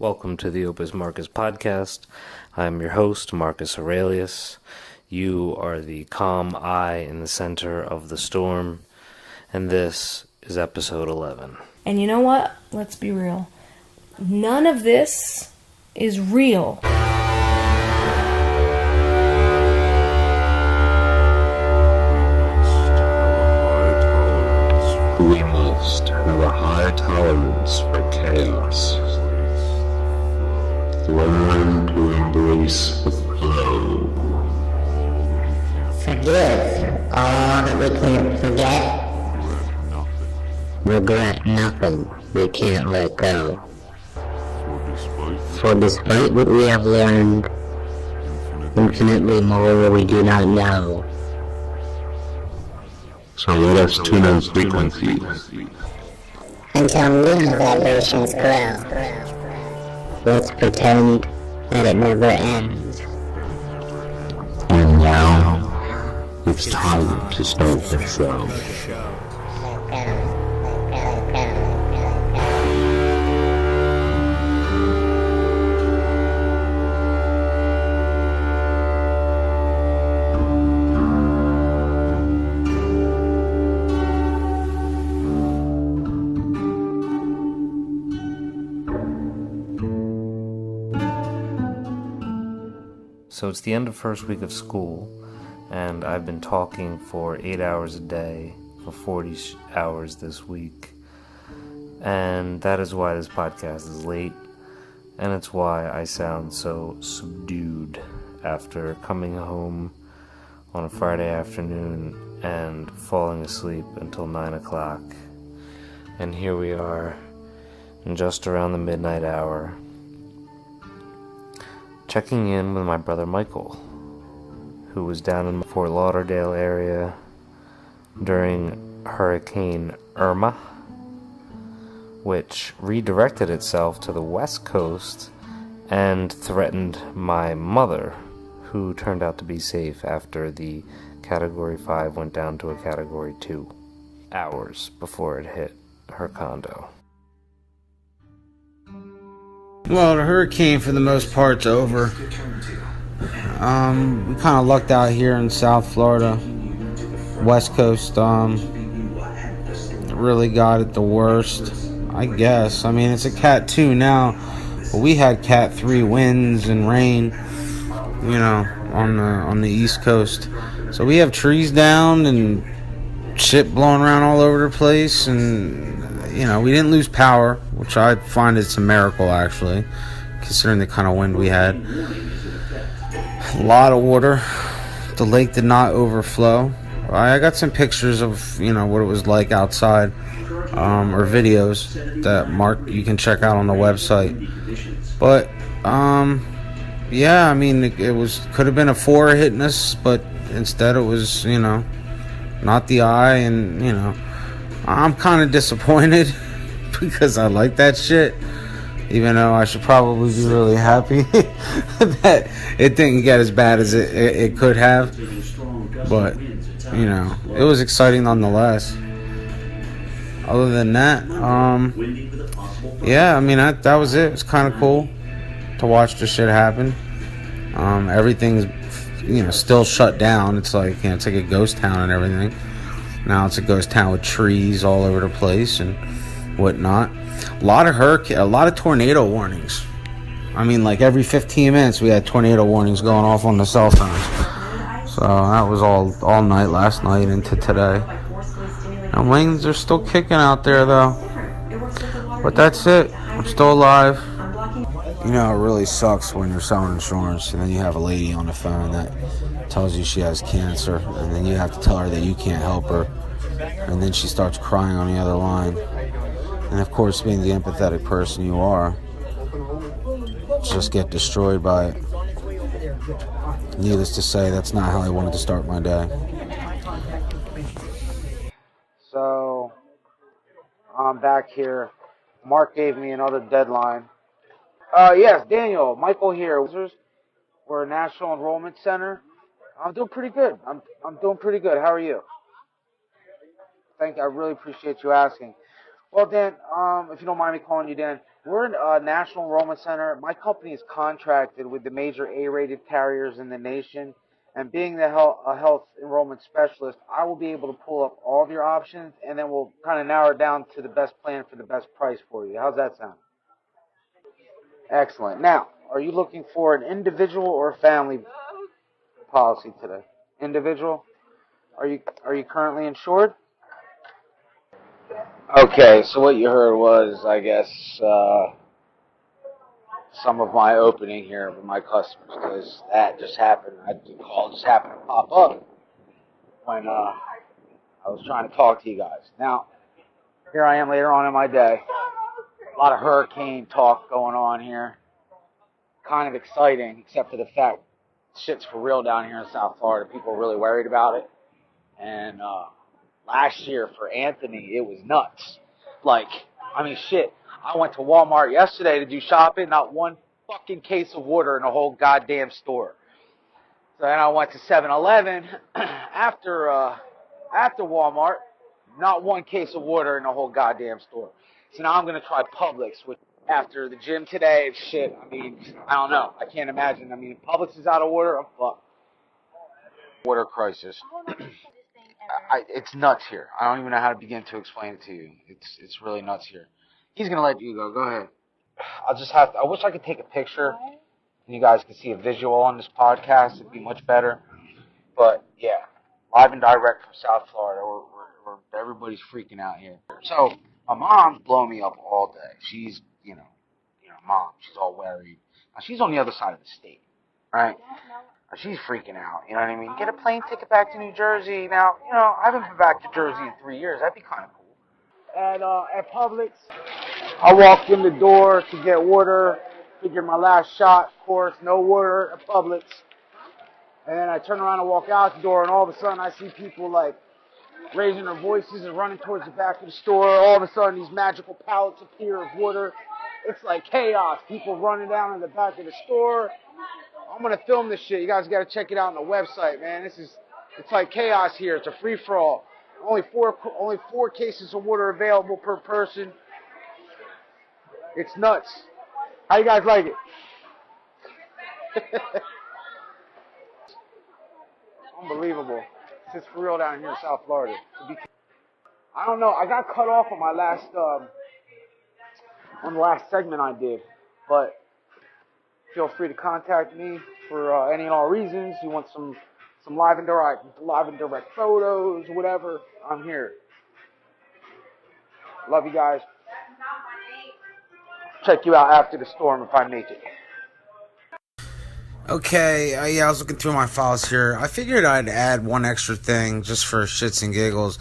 Welcome to the Opus Marcus podcast. I'm your host, Marcus Aurelius. You are the calm eye in the center of the storm, and this is episode 11. And you know what? Let's be real. None of this is real. We must have a high tolerance for chaos. Learn to embrace the flow. Forgive all that we can't forget. Regret nothing we can't let go. For despite what we have learned, infinitely more we do not know. So let us tune our frequencies Until new vibrations grow. Let's pretend that it never ends. And now, it's time to start the show. So it's the end of first week of school, and I've been talking for 8 hours a day for 40 hours this week. And that is why this podcast is late, and it's why I sound so subdued after coming home on a Friday afternoon and falling asleep until 9 o'clock. And here we are, in just around the midnight hour, checking in with my brother Michael, who was down in the Fort Lauderdale area during Hurricane Irma, which redirected itself to the west coast and threatened my mother, who turned out to be safe after the Category 5 went down to a Category 2 hours before it hit her condo. Well, the hurricane, for the most part, is over. We kind of lucked out here in South Florida, West Coast. Really got it the worst, I guess. I mean, it's a Cat 2 now, but we had Cat 3 winds and rain, you know, on the East Coast. So we have trees down and shit blowing around all over the place, and you know, we didn't lose power, which I find is a miracle, actually, considering the kind of wind we had. A lot of water. The lake did not overflow. I got some pictures of, you know, what it was like outside, or videos that you can check out on the website. But, yeah, I mean, it could have been a 4 hitting us, but instead it was, you know, not the eye, and, you know, I'm kind of disappointed because I like that shit, even though I should probably be really happy that it didn't get as bad as it could have. But, you know, it was exciting nonetheless. Other than that, yeah, I mean, that was it. It was kind of cool to watch the shit happen. Everything's, you know, still shut down. It's like, you know, it's like a ghost town and everything. Now it's a ghost town with trees all over the place and whatnot. A lot of tornado warnings. I mean, like every 15 minutes we had tornado warnings going off on the cell phones. So that was all night last night into today. And winds are still kicking out there though. But that's it. I'm still alive. You know, it really sucks when you're selling insurance and then you have a lady on the phone that tells you she has cancer, and then you have to tell her that you can't help her, and then she starts crying on the other line. And of course, being the empathetic person you are, just get destroyed by it. Needless to say, that's not how I wanted to start my day. So, I'm back here. Mark gave me another deadline. Yes, Daniel, Michael here. We're a National Enrollment Center. I'm doing pretty good. I'm doing pretty good. How are you? I really appreciate you asking. Well, Dan, if you don't mind me calling you Dan, We're a national enrollment center. My company is contracted with the major A-rated carriers in the nation. And being a health enrollment specialist, I will be able to pull up all of your options, and then we'll kind of narrow it down to the best plan for the best price for you. How's that sound? Excellent. Now, are you looking for an individual or a family policy today? Individual? Are you currently insured? Okay, so what you heard was, I guess, some of my opening here with my customers, because that just happened. The call just happened to pop up when I was trying to talk to you guys. Now, here I am later on in my day. A lot of hurricane talk going on here. Kind of exciting, except for the fact shit's for real down here in South Florida. People are really worried about it. And last year for Anthony, it was nuts. Like, I mean, shit. I went to Walmart yesterday to do shopping, not one fucking case of water in the whole goddamn store. So then I went to 7-Eleven after Walmart, not one case of water in the whole goddamn store. So now I'm going to try Publix, which after the gym today and shit, I mean, I don't know. I can't imagine. I mean, if Publix is out of water, I'm fucked. Water crisis. It's nuts here. I don't even know how to begin to explain it to you. It's really nuts here. He's going to let you go. Go ahead. I wish I could take a picture and you guys could see a visual on this podcast. It'd be much better. But, yeah, live and direct from South Florida. Everybody's freaking out here. So, my mom's blowing me up all day. She's, mom, she's all worried. Now, she's on the other side of the state, right? She's freaking out, you know what I mean? Get a plane ticket back to New Jersey. Now, I haven't been back to Jersey in 3 years. That'd be kind of cool. At Publix, I walked in the door to get water, figured my last shot, of course, no water at Publix. And then I turn around and walk out the door, and all of a sudden I see people, like, raising their voices and running towards the back of the store. All of a sudden, these magical pallets appear of water. It's like chaos. People running down in the back of the store. I'm going to film this shit. You guys got to check it out on the website, man. It's like chaos here. It's a free-for-all. Only four cases of water available per person. It's nuts. How you guys like it? Unbelievable. It's just for real down here in South Florida. I don't know. I got cut off on my last on the last segment I did, but feel free to contact me for any and all reasons. You want some live and direct photos, whatever. I'm here. Love you guys. Check you out after the storm if I make it. Okay, I was looking through my files here. I figured I'd add one extra thing just for shits and giggles.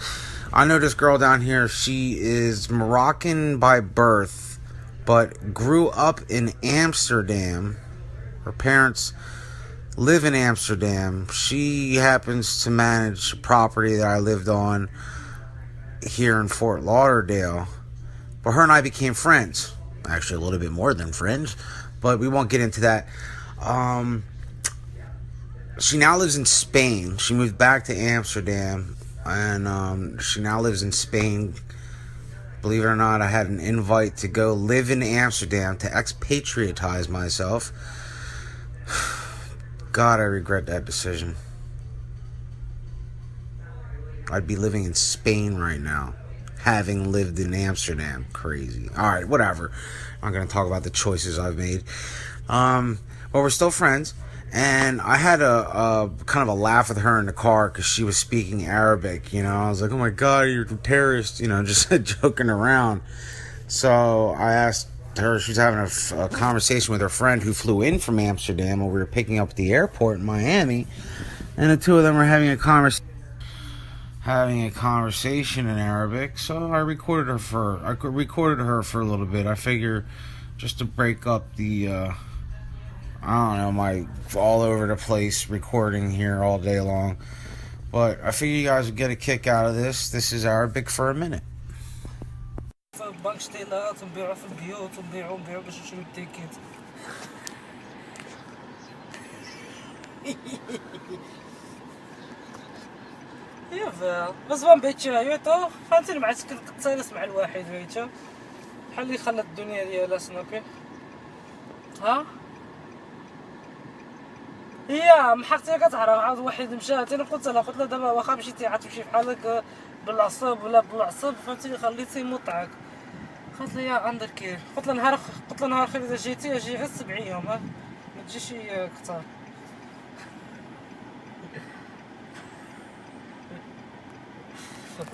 I know this girl down here, she is Moroccan by birth, but grew up in Amsterdam. Her parents live in Amsterdam. She happens to manage a property that I lived on here in Fort Lauderdale. But her and I became friends. Actually, a little bit more than friends, but we won't get into that. She now lives in Spain. She moved back to Amsterdam, and she now lives in Spain. Believe it or not, I had an invite to go live in Amsterdam to expatriatize myself. God, I regret that decision. I'd be living in Spain right now, having lived in Amsterdam. Crazy. Alright, whatever. I'm not going to talk about the choices I've made. But we're still friends. And I had a kind of a laugh with her in the car because she was speaking Arabic. I was like, oh my God, you're a terrorist. Just joking around. So I asked her, she was having a conversation with her friend who flew in from Amsterdam while we were picking up at the airport in Miami. And the two of them were having a conversation in Arabic. So I recorded her for a little bit. I figure just to break up the my all over the place recording here all day long. But I figure you guys would get a kick out of this. This is Arabic for a minute. بس ما بيتش هايو تو فانتني مع سكت تسالس مع الواحد هايتو بحال اللي خلت الدنيا ديالها سنوكي ها هي محقتي كتعرف عاود واحد مشى انا قلت له دابا واخا مشيتي عتمشي بحال هكا بالعصب ولا بالعصب فهمتي خليتي يموطعك قالت لي يا اندركير قلت له نهار خير اذا جيتي اجي غير 7 ايام ما تجيش كثار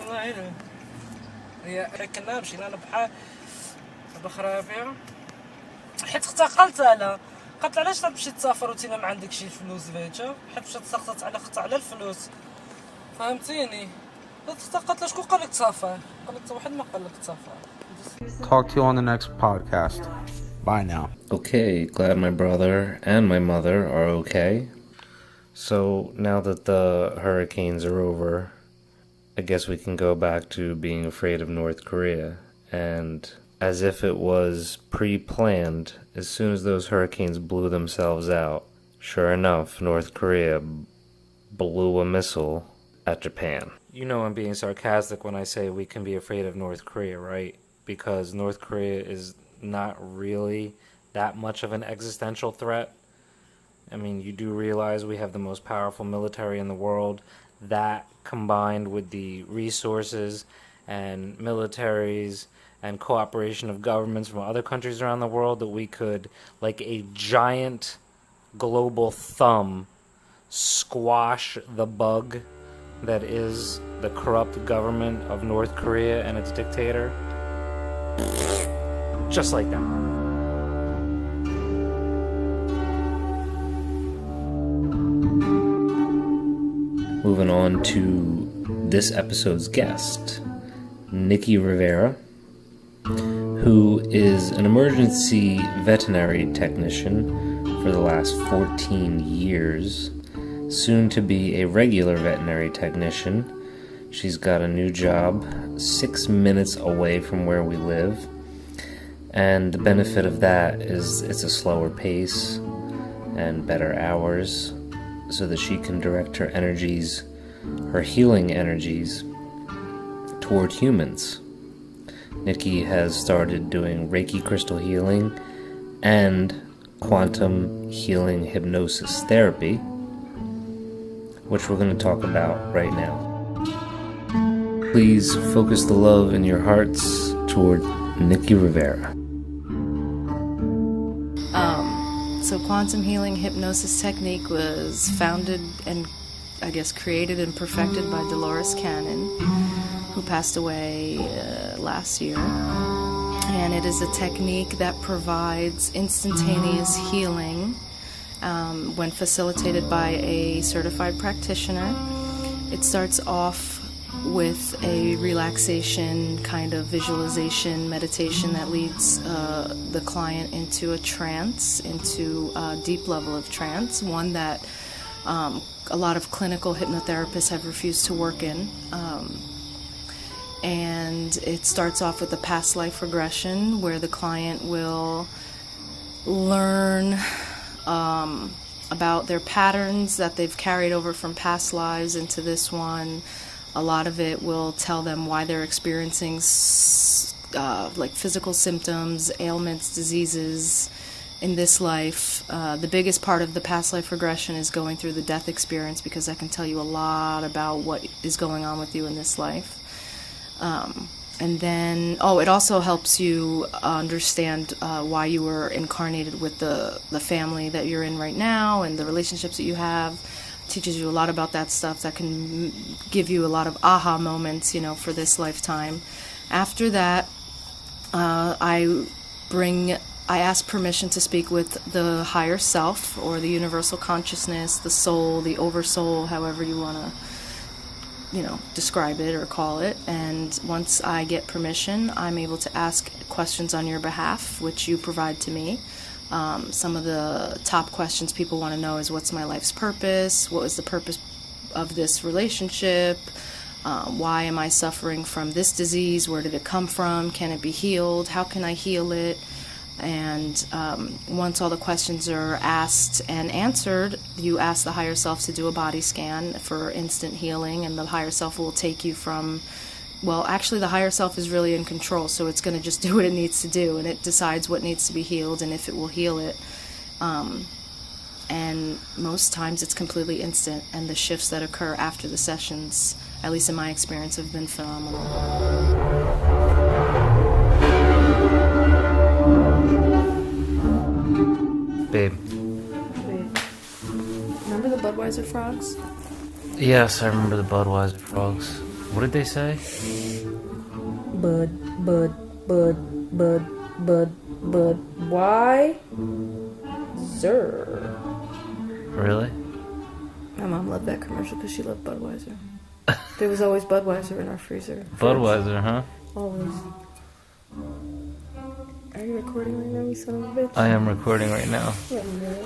الله يعين هي كنا مشينا بحال بخرابيع حيت اختها قالت لها علاش تمشي تسافر وانت ما عندكش الفلوس فهمتي حيت مشات سقطت على اختها على الفلوس فهمتيني اختها قالت لها شكون قال لك تسافر قالت واحد ما قال لك تسافر. Talk to you on the next podcast. Bye now. Okay, glad my brother and my mother are okay. So now that the hurricanes are over, I guess we can go back to being afraid of North Korea. And as if it was pre-planned, as soon as those hurricanes blew themselves out, sure enough, North Korea blew a missile at Japan. You know I'm being sarcastic when I say we can be afraid of North Korea, right? Because North Korea is not really that much of an existential threat. I mean, you do realize we have the most powerful military in the world. That combined with the resources and militaries and cooperation of governments from other countries around the world, that we could, like a giant global thumb, squash the bug that is the corrupt government of North Korea and its dictator. Just like that. Moving on to this episode's guest, Nicky Rivera, who is an emergency veterinary technician for the last 14 years, soon to be a regular veterinary technician. She's got a new job 6 minutes away from where we live, and the benefit of that is it's a slower pace and better hours, so that she can direct her energies, her healing energies, toward humans. Nicky has started doing Reiki crystal healing and quantum healing hypnosis therapy, which we're going to talk about right now. Please focus the love in your hearts toward Nicky Rivera. So quantum healing hypnosis technique was founded and I guess created and perfected by Dolores Cannon, who passed away last year. And it is a technique that provides instantaneous healing when facilitated by a certified practitioner. It starts off with a relaxation kind of visualization meditation that leads the client into a trance, into a deep level of trance, one that a lot of clinical hypnotherapists have refused to work in. And it starts off with a past life regression where the client will learn about their patterns that they've carried over from past lives into this one. A lot of it will tell them why they're experiencing like physical symptoms, ailments, diseases in this life. The biggest part of the past life regression is going through the death experience, because that can tell you a lot about what is going on with you in this life. And then, it also helps you understand why you were incarnated with the family that you're in right now and the relationships that you have. Teaches you a lot about that stuff that can give you a lot of aha moments, for this lifetime. After that, I ask permission to speak with the higher self, or the universal consciousness, the soul, the oversoul, however you want to, describe it or call it. And once I get permission, I'm able to ask questions on your behalf, which you provide to me. Some of the top questions people want to know is, what's my life's purpose? What was the purpose of this relationship? Why am I suffering from this disease? Where did it come from? Can it be healed? How can I heal it? And once all the questions are asked and answered, you ask the higher self to do a body scan for instant healing, and the higher self will take you from well, actually the higher self is really in control, so it's going to just do what it needs to do, and it decides what needs to be healed and if it will heal it. And most times it's completely instant, and the shifts that occur after the sessions, at least in my experience, have been phenomenal. Babe. Remember the Budweiser frogs? Yes, I remember the Budweiser frogs. What did they say? Bud. Why? Zer. Really? My mom loved that commercial because she loved Budweiser. There was always Budweiser in our freezer. Budweiser, huh? Always. Are you recording right now, you son of a bitch? I am recording right now.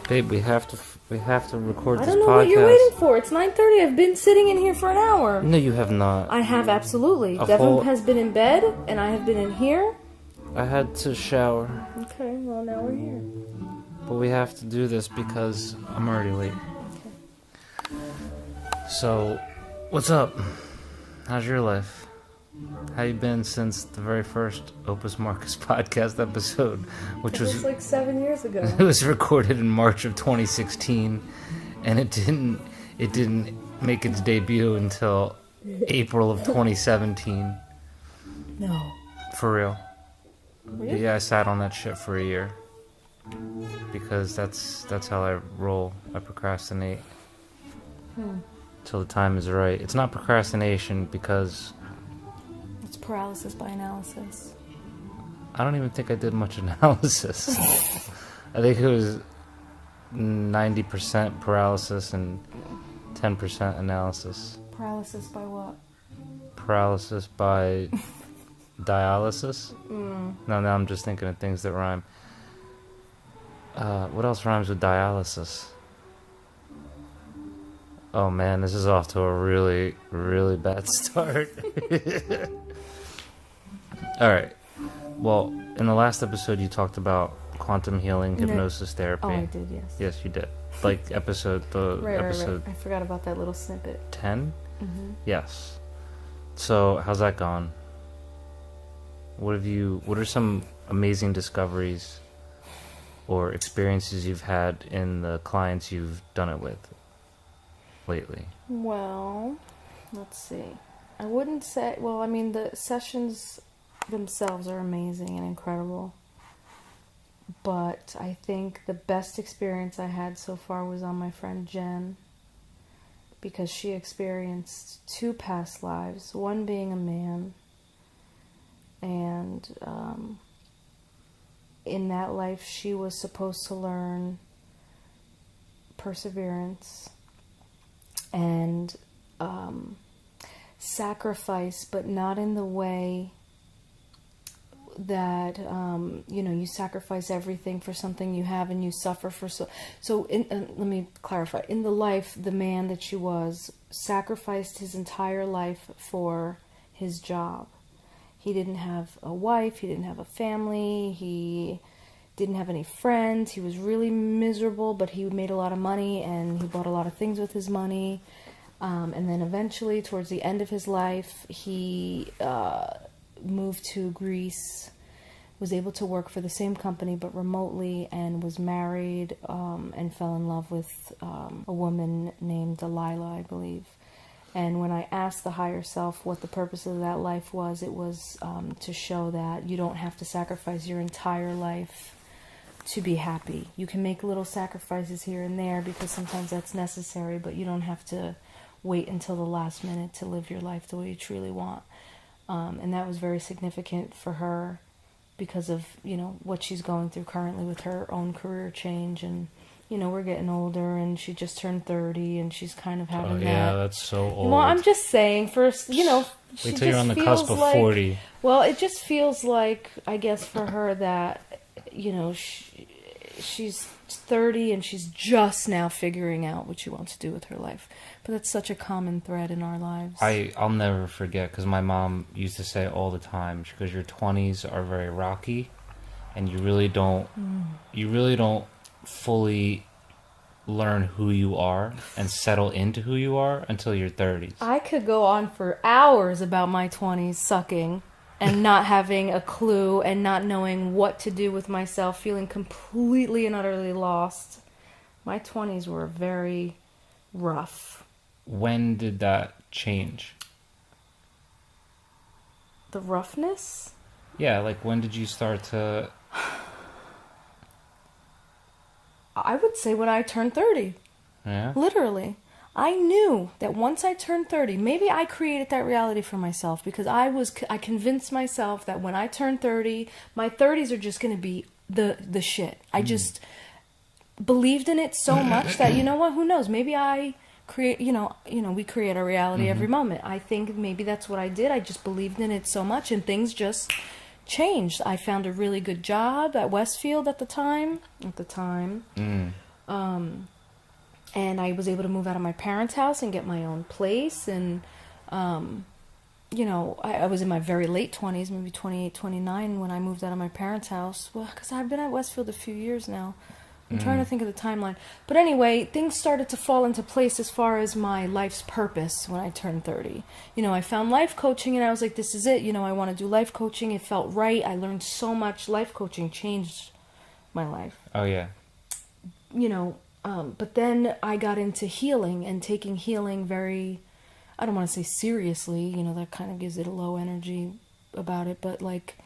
Babe, we have to record this podcast. I don't know what you're waiting for. It's 9:30. I've been sitting in here for an hour. No, you have not. I have, absolutely. Devin has been in bed, and I have been in here. I had to shower. Okay, well, now we're here. But we have to do this because I'm already late. Okay. So, what's up? How's your life? How you been since the very first Opus Marcus podcast episode, which was like 7 years ago. It was recorded in March of 2016, and it didn't make its debut until April of 2017. No. For real. Really? Yeah, I sat on that shit for a year because that's how I roll. I procrastinate till the time is right. It's not procrastination because it's paralysis by analysis. I don't even think I did much analysis. I think it was 90% paralysis and 10% analysis. Paralysis by what? Paralysis by dialysis? No, now I'm just thinking of things that rhyme. What else rhymes with dialysis? Oh man, this is off to a really, really bad start. Alright. Well, in the last episode you talked about quantum healing, hypnosis therapy. Oh, I did, yes. Yes, you did. Like episode... Right. I forgot about that little snippet. 10? Mm-hmm. Yes. So, how's that gone? What are some amazing discoveries or experiences you've had in the clients you've done it with lately? Well, let's see. I wouldn't say... Well, I mean, the sessions themselves are amazing and incredible. But I think the best experience I had so far was on my friend Jen. Because she experienced 2 past lives. One being a man. And in that life, she was supposed to learn perseverance and sacrifice, but not in the way that you sacrifice everything for something you have and you suffer for let me clarify. In the life, the man that she was sacrificed his entire life for his job. He didn't have a wife, he didn't have a family, he didn't have any friends, he was really miserable, but he made a lot of money and he bought a lot of things with his money. And then eventually, towards the end of his life, he moved to Greece, was able to work for the same company but remotely, and was married and fell in love with a woman named Delilah, I believe. And when I asked the higher self what the purpose of that life was, it was to show that you don't have to sacrifice your entire life to be happy. You can make little sacrifices here and there because sometimes that's necessary, but you don't have to wait until the last minute to live your life the way you truly want. And that was very significant for her because of, what she's going through currently with her own career change. And, we're getting older and she just turned 30 and she's kind of having that. Yeah, that's so old. Well, I'm just saying, first, wait till you're on the cusp of 40. Well, it just feels like, I guess, for her that, she's 30 and she's just now figuring out what she wants to do with her life. But that's such a common thread in our lives. I'll never forget, because my mom used to say all the time, because your 20s are very rocky, and you really don't fully learn who you are and settle into who you are until your 30s. I could go on for hours about my 20s sucking and not having a clue and not knowing what to do with myself, feeling completely and utterly lost. My 20s were very rough. When did that change? The roughness? Yeah, like when did you start to... I would say when I turned 30. Yeah? Literally. I knew that once I turned 30, maybe I created that reality for myself because I convinced myself that when I turn 30, my 30s are just going to be the shit. I just believed in it so much that, you know what, who knows? Maybe I create, we create our reality every moment. I think maybe that's what I did. I just believed in it so much and things just changed. I found a really good job at Westfield at the time. And I was able to move out of my parents' house and get my own place. And, I was in my very late 20s, maybe 28, 29, when I moved out of my parents' house. Well, because I've been at Westfield a few years now. I'm trying to think of the timeline. But anyway, things started to fall into place as far as my life's purpose when I turned 30. I found life coaching and I was like, this is it. I want to do life coaching. It felt right. I learned so much. Life coaching changed my life. Oh, yeah. But then I got into healing and taking healing very, I don't want to say seriously, that kind of gives it a low energy about it, but like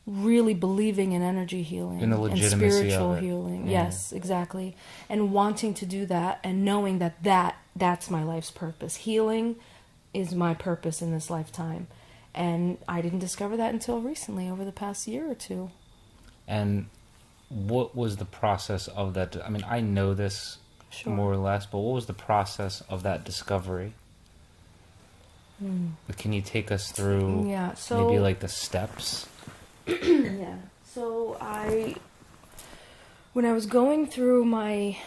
really believing in energy healing in the and legitimacy spiritual of it. healing. Yeah. Yes, exactly. And wanting to do that and knowing that's my life's purpose. Healing is my purpose in this lifetime. And I didn't discover that until recently, over the past year or two. And what was the process of that? I mean, I know this more or less, but what was the process of that discovery? Can you take us through maybe like the steps? Yeah. So when I was going through my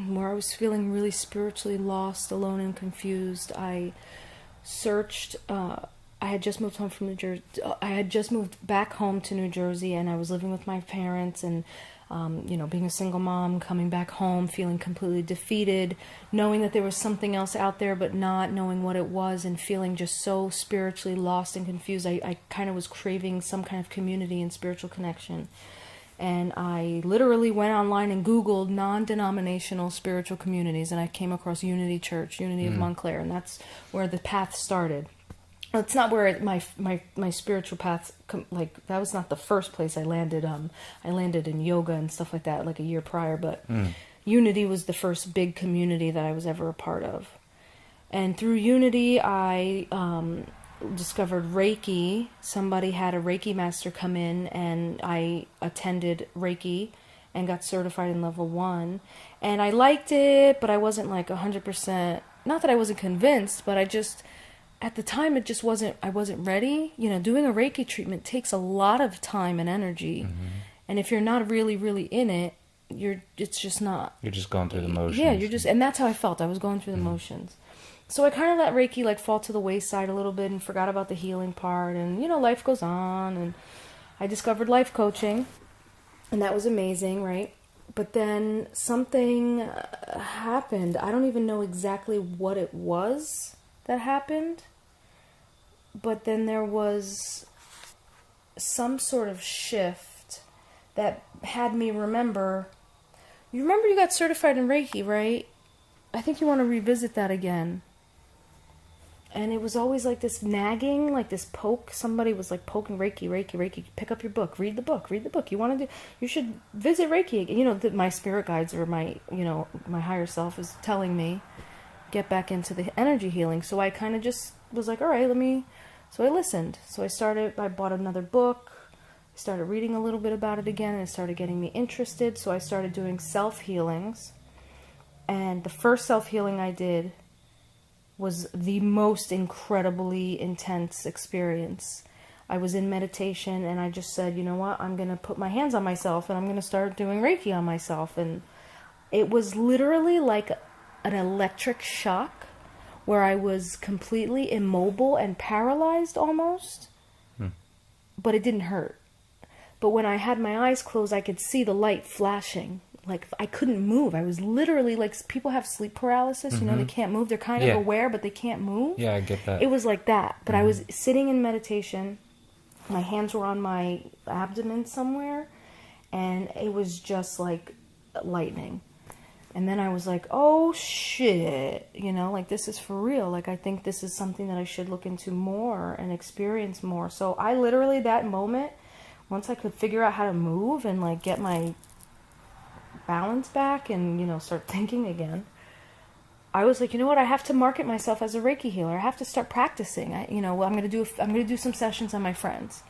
where I was feeling really spiritually lost, alone, and confused, I searched. I had just moved home from New Jersey. I had just moved back home to New Jersey, and I was living with my parents, and being a single mom, coming back home, feeling completely defeated, knowing that there was something else out there, but not knowing what it was, and feeling just so spiritually lost and confused. I kind of was craving some kind of community and spiritual connection. And I literally went online and Googled non-denominational spiritual communities, and I came across Unity Church, Unity of Montclair, and that's where the path started. It's not where my spiritual path, that was not the first place I landed. I landed in yoga and stuff like that like a year prior, but Unity was the first big community that I was ever a part of. And through Unity, I discovered Reiki. Somebody had a Reiki master come in, and I attended Reiki and got certified in level 1. And I liked it, but I wasn't like 100%, not that I wasn't convinced, but I just... At the time, I wasn't ready. Doing a Reiki treatment takes a lot of time and energy. Mm-hmm. And if you're not really, really in it, it's just not. You're just going through the motions. Yeah, and that's how I felt. I was going through the motions. So I kind of let Reiki fall to the wayside a little bit and forgot about the healing part. And, life goes on. And I discovered life coaching. And that was amazing, right? But then something happened. I don't even know exactly what it was that happened, but then there was some sort of shift that had me remember. You remember you got certified in Reiki, right? I think you want to revisit that again. And it was always like this nagging, like this poke. Somebody was like poking Reiki. Pick up your book, read the book. You should visit Reiki again. My spirit guides or my higher self is telling me, get back into the energy healing. So I kind of just was like, all right, so I listened. So I bought another book, I started reading a little bit about it again, and it started getting me interested. So I started doing self-healings. And the first self-healing I did was the most incredibly intense experience. I was in meditation, and I just said, you know what, I'm going to put my hands on myself, and I'm going to start doing Reiki on myself. And it was literally like an electric shock where I was completely immobile and paralyzed almost, but it didn't hurt. But when I had my eyes closed, I could see the light flashing. Like, I couldn't move. I was literally, like, people have sleep paralysis, you know, they can't move. They're kind of aware, but they can't move. Yeah, I get that. It was like that. But I was sitting in meditation. My hands were on my abdomen somewhere. And it was just like lightning. And then I was like, oh, shit. You know, like, this is for real. Like, I think this is something that I should look into more and experience more. So I literally, that moment, once I could figure out how to move and, like, get my balance back and, you know, start thinking again, I was like, you know what, I have to market myself as a Reiki healer. I have to start practicing. I'm going to do some sessions on my friends.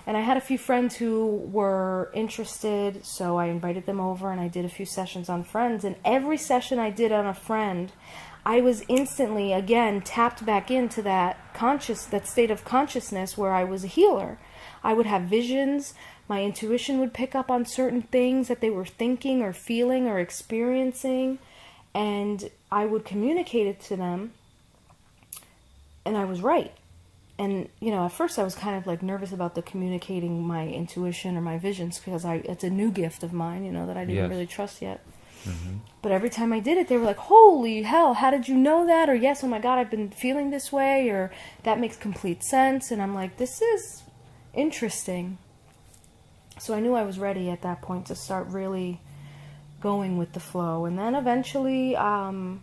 And I had a few friends who were interested, so I invited them over and I did a few sessions on friends. And every session I did on a friend, I was instantly, again, tapped back into that state of consciousness where I was a healer. I would have visions. My intuition would pick up on certain things that they were thinking or feeling or experiencing. And I would communicate it to them. And I was right. And, you know, at first I was kind of like nervous about the communicating my intuition or my visions because it's a new gift of mine, you know, that I didn't really trust yet. Mm-hmm. But every time I did it, they were like, holy hell, how did you know that? Or yes, oh my God, I've been feeling this way. Or that makes complete sense. And I'm like, this is interesting. So I knew I was ready at that point to start really going with the flow. And then eventually I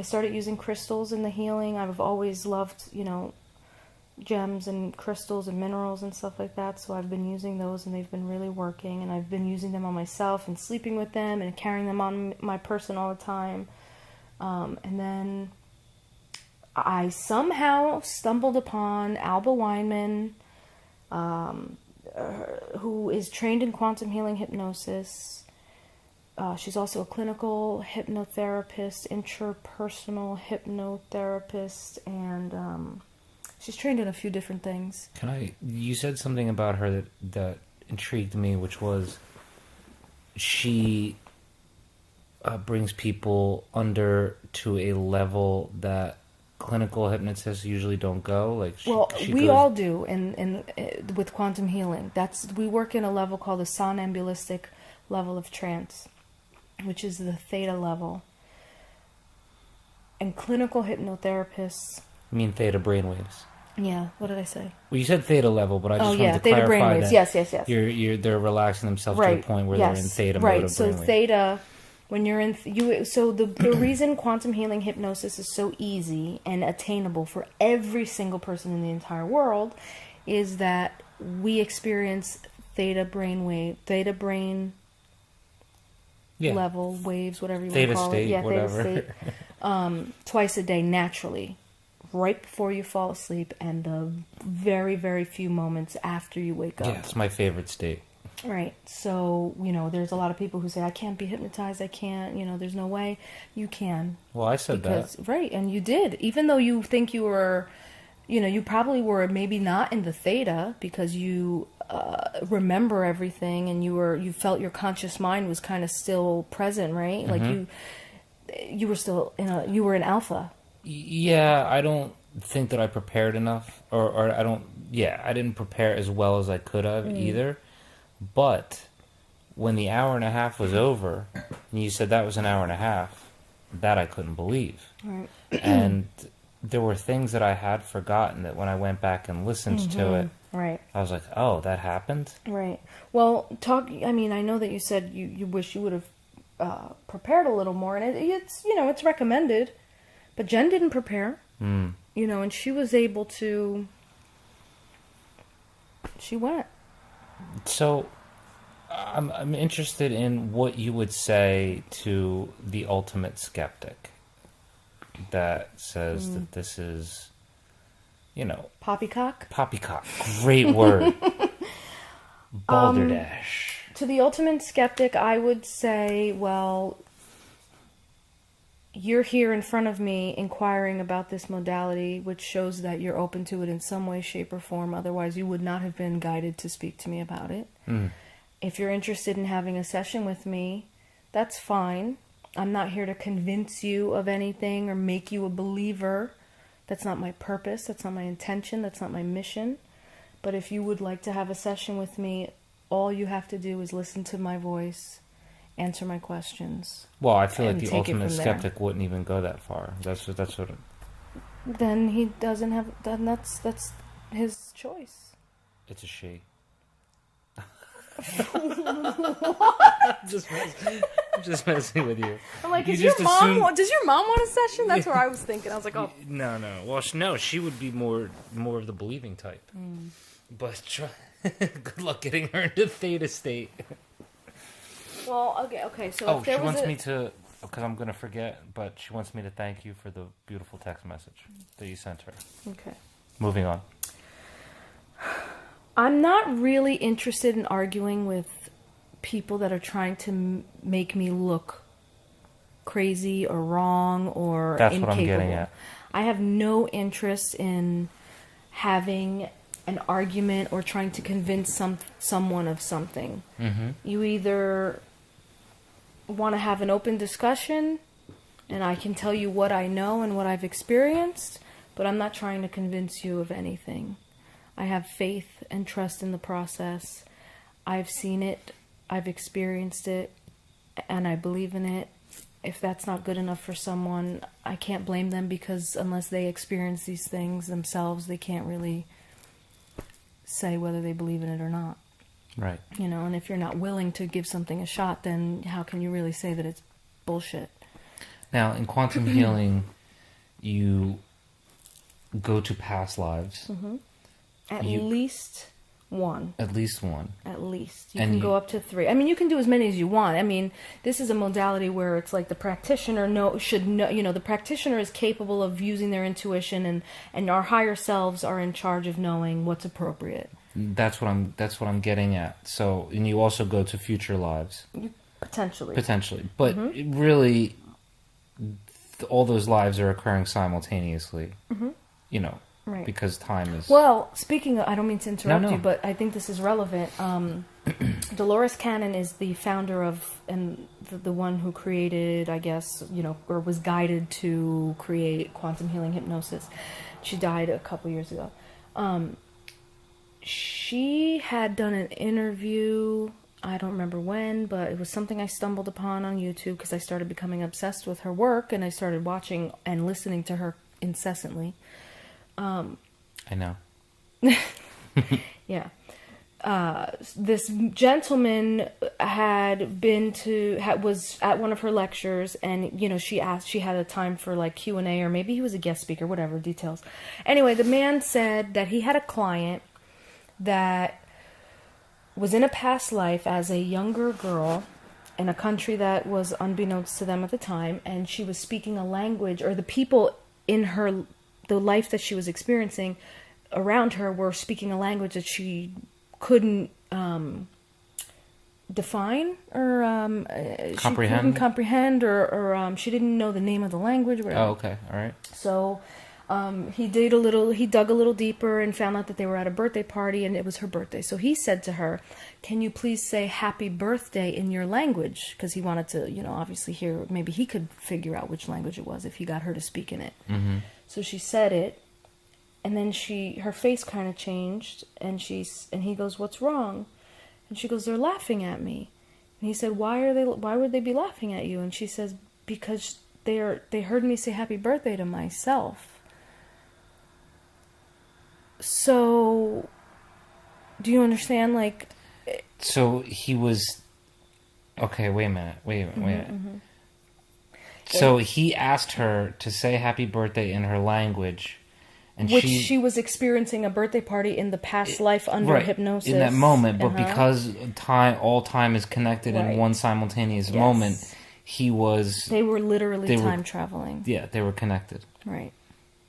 started using crystals in the healing. I've always loved, you know, gems and crystals and minerals and stuff like that, so I've been using those and they've been really working, and I've been using them on myself and sleeping with them and carrying them on my person all the time. And then I somehow stumbled upon Alba Weinman, who is trained in quantum healing hypnosis. She's also a clinical hypnotherapist, interpersonal hypnotherapist, and she's trained in a few different things. You said something about her that intrigued me, which was she brings people under to a level that clinical hypnotists usually don't go. Like, we all do in with quantum healing. We work in a level called the somnambulistic level of trance, which is the theta level. And clinical hypnotherapists. You mean theta brainwaves? Yeah, what did I say? Well, you said theta level, but I just wanted to theta clarify brainwaves. that. Yes. They're relaxing themselves to the point where they're in theta mode of brainwave. So theta, when you're in the reason quantum healing hypnosis is so easy and attainable for every single person in the entire world is that we experience theta brain level waves, whatever you want to call it. Yeah, whatever. Theta state. Twice a day naturally. Right before you fall asleep and the very, very few moments after you wake up. Yeah, it's my favorite state. Right. So, you know, there's a lot of people who say, I can't be hypnotized, I can't, you know, there's no way. You can. Well, I said that. Right, and you did. Even though you think you were, you know, you probably were maybe not in the theta because you remember everything and you felt your conscious mind was kind of still present, right? Mm-hmm. Like you were still you were in alpha. Yeah, I don't think that I prepared enough, or I didn't prepare as well as I could have either. But when the hour and a half was over, and you said that was an hour and a half, that I couldn't believe. Right. And there were things that I had forgotten that when I went back and listened to it, right, I was like, oh, that happened? Right. Well, I mean, I know that you said you wish you would have prepared a little more, and it's, you know, it's recommended. But Jen didn't prepare, you know, and she was able to, she went. So I'm interested in what you would say to the ultimate skeptic that says that this is, you know... Poppycock? Poppycock. Great word. Balderdash. To the ultimate skeptic, I would say, well... You're here in front of me inquiring about this modality, which shows that you're open to it in some way, shape, or form. Otherwise, you would not have been guided to speak to me about it. If you're interested in having a session with me, that's fine. I'm not here to convince you of anything or make you a believer. That's not my purpose. That's not my intention. That's not my mission. But if you would like to have a session with me, all you have to do is listen to my voice, answer my questions. Well, I feel like and the take it ultimate from there. skeptic wouldn't even go that far. That's what. Then he doesn't have. Then that's his choice. It's a she. just messing with you. I'm like, You does your just mom assume- does your mom want a session? That's where I was thinking. I was like, oh, No. Well, no, she would be more of the believing type. But good luck getting her into theta state. well, okay. So Oh, if she there was wants a, me to, because I'm gonna forget. But she wants me to thank you for the beautiful text message that you sent her. Okay. Moving on. I'm not really interested in arguing with people that are trying to make me look crazy or wrong or That's incapable. what I'm getting at. I have no interest in having an argument or trying to convince someone of something. Mm-hmm. You either want to have an open discussion, and I can tell you what I know and what I've experienced, but I'm not trying to convince you of anything. I have faith and trust in the process. I've seen it, I've experienced it, and I believe in it. If that's not good enough for someone, I can't blame them, because unless they experience these things themselves, they can't really say whether they believe in it or not. Right. You know, and if you're not willing to give something a shot, then how can you really say that it's bullshit? Now, in quantum healing, you go to past lives. Mm-hmm. At You- least one. At least one. At least. You And can you- go up to 3. I mean, you can do as many as you want. I mean, this is a modality where it's like the practitioner should know, you know, the practitioner is capable of using their intuition, and our higher selves are in charge of knowing what's appropriate. That's what I'm getting at. So, and you also go to future lives. Potentially. But it really, all those lives are occurring simultaneously. You know, Right. because time is. Well, speaking of, I don't mean to interrupt No. you, but I think this is relevant. Dolores Cannon is the founder of, and the one who created, I guess, you know, or was guided to create quantum healing hypnosis. She died a couple years ago. She had done an interview, I don't remember when, but it was something I stumbled upon on YouTube because I started becoming obsessed with her work, and I started watching and listening to her incessantly. I know. Yeah. This gentleman was at one of her lectures, and, you know, she had a time for like Q&A, or maybe he was a guest speaker, whatever, details. Anyway, the man said that he had a client that was in a past life as a younger girl in a country that was unbeknownst to them at the time, and she was speaking a language, or the people in the life that she was experiencing around her were speaking a language that she couldn't define, or Comprehend? she couldn't comprehend, or she didn't know the name of the language. Whatever. Oh, okay, all right. So he dug a little deeper and found out that they were at a birthday party, and it was her birthday. So he said to her, "Can you please say happy birthday in your language?" Because he wanted to, you know, obviously hear, maybe he could figure out which language it was if he got her to speak in it. Mm-hmm. So she said it, and then her face kind of changed, and he goes, "What's wrong?" And she goes, "They're laughing at me." And he said, Why would they be laughing at you?" And she says, "Because they heard me say happy birthday to myself." So, do you understand? Like, So he was. Okay, wait a minute. Mm-hmm. So he asked her to say happy birthday in her language, and which she was experiencing a birthday party in the past life under right, hypnosis in that moment, but Uh-huh. because all time is connected in Right. one simultaneous Yes. moment, they were literally they were- time traveling. Yeah, they were connected. Right.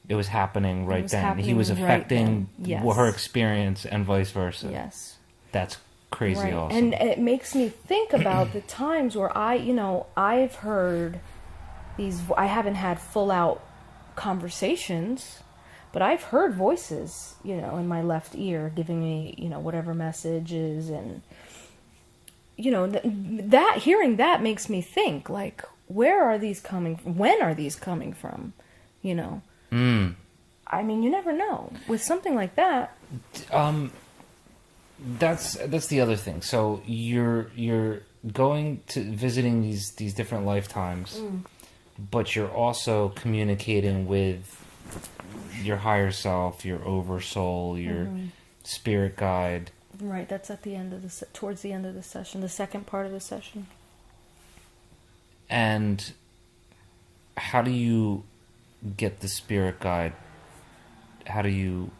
It was happening right was then. He happening was right affecting then. Yes. her experience and vice versa. Yes. That's crazy Right. awesome. And it makes me think about the times where I've heard I haven't had full out conversations, but I've heard voices, you know, in my left ear giving me, you know, whatever messages, and, you know, that hearing that makes me think, like, where are these coming from? When are these coming from? You know? I mean, you never know. With something like that. that's the other thing. So you're going to visiting these different lifetimes, but you're also communicating with your higher self, your oversoul, your spirit guide. Right, that's at the end of towards the end of the session, the second part of the session. And how do you get the spirit guide? How do you...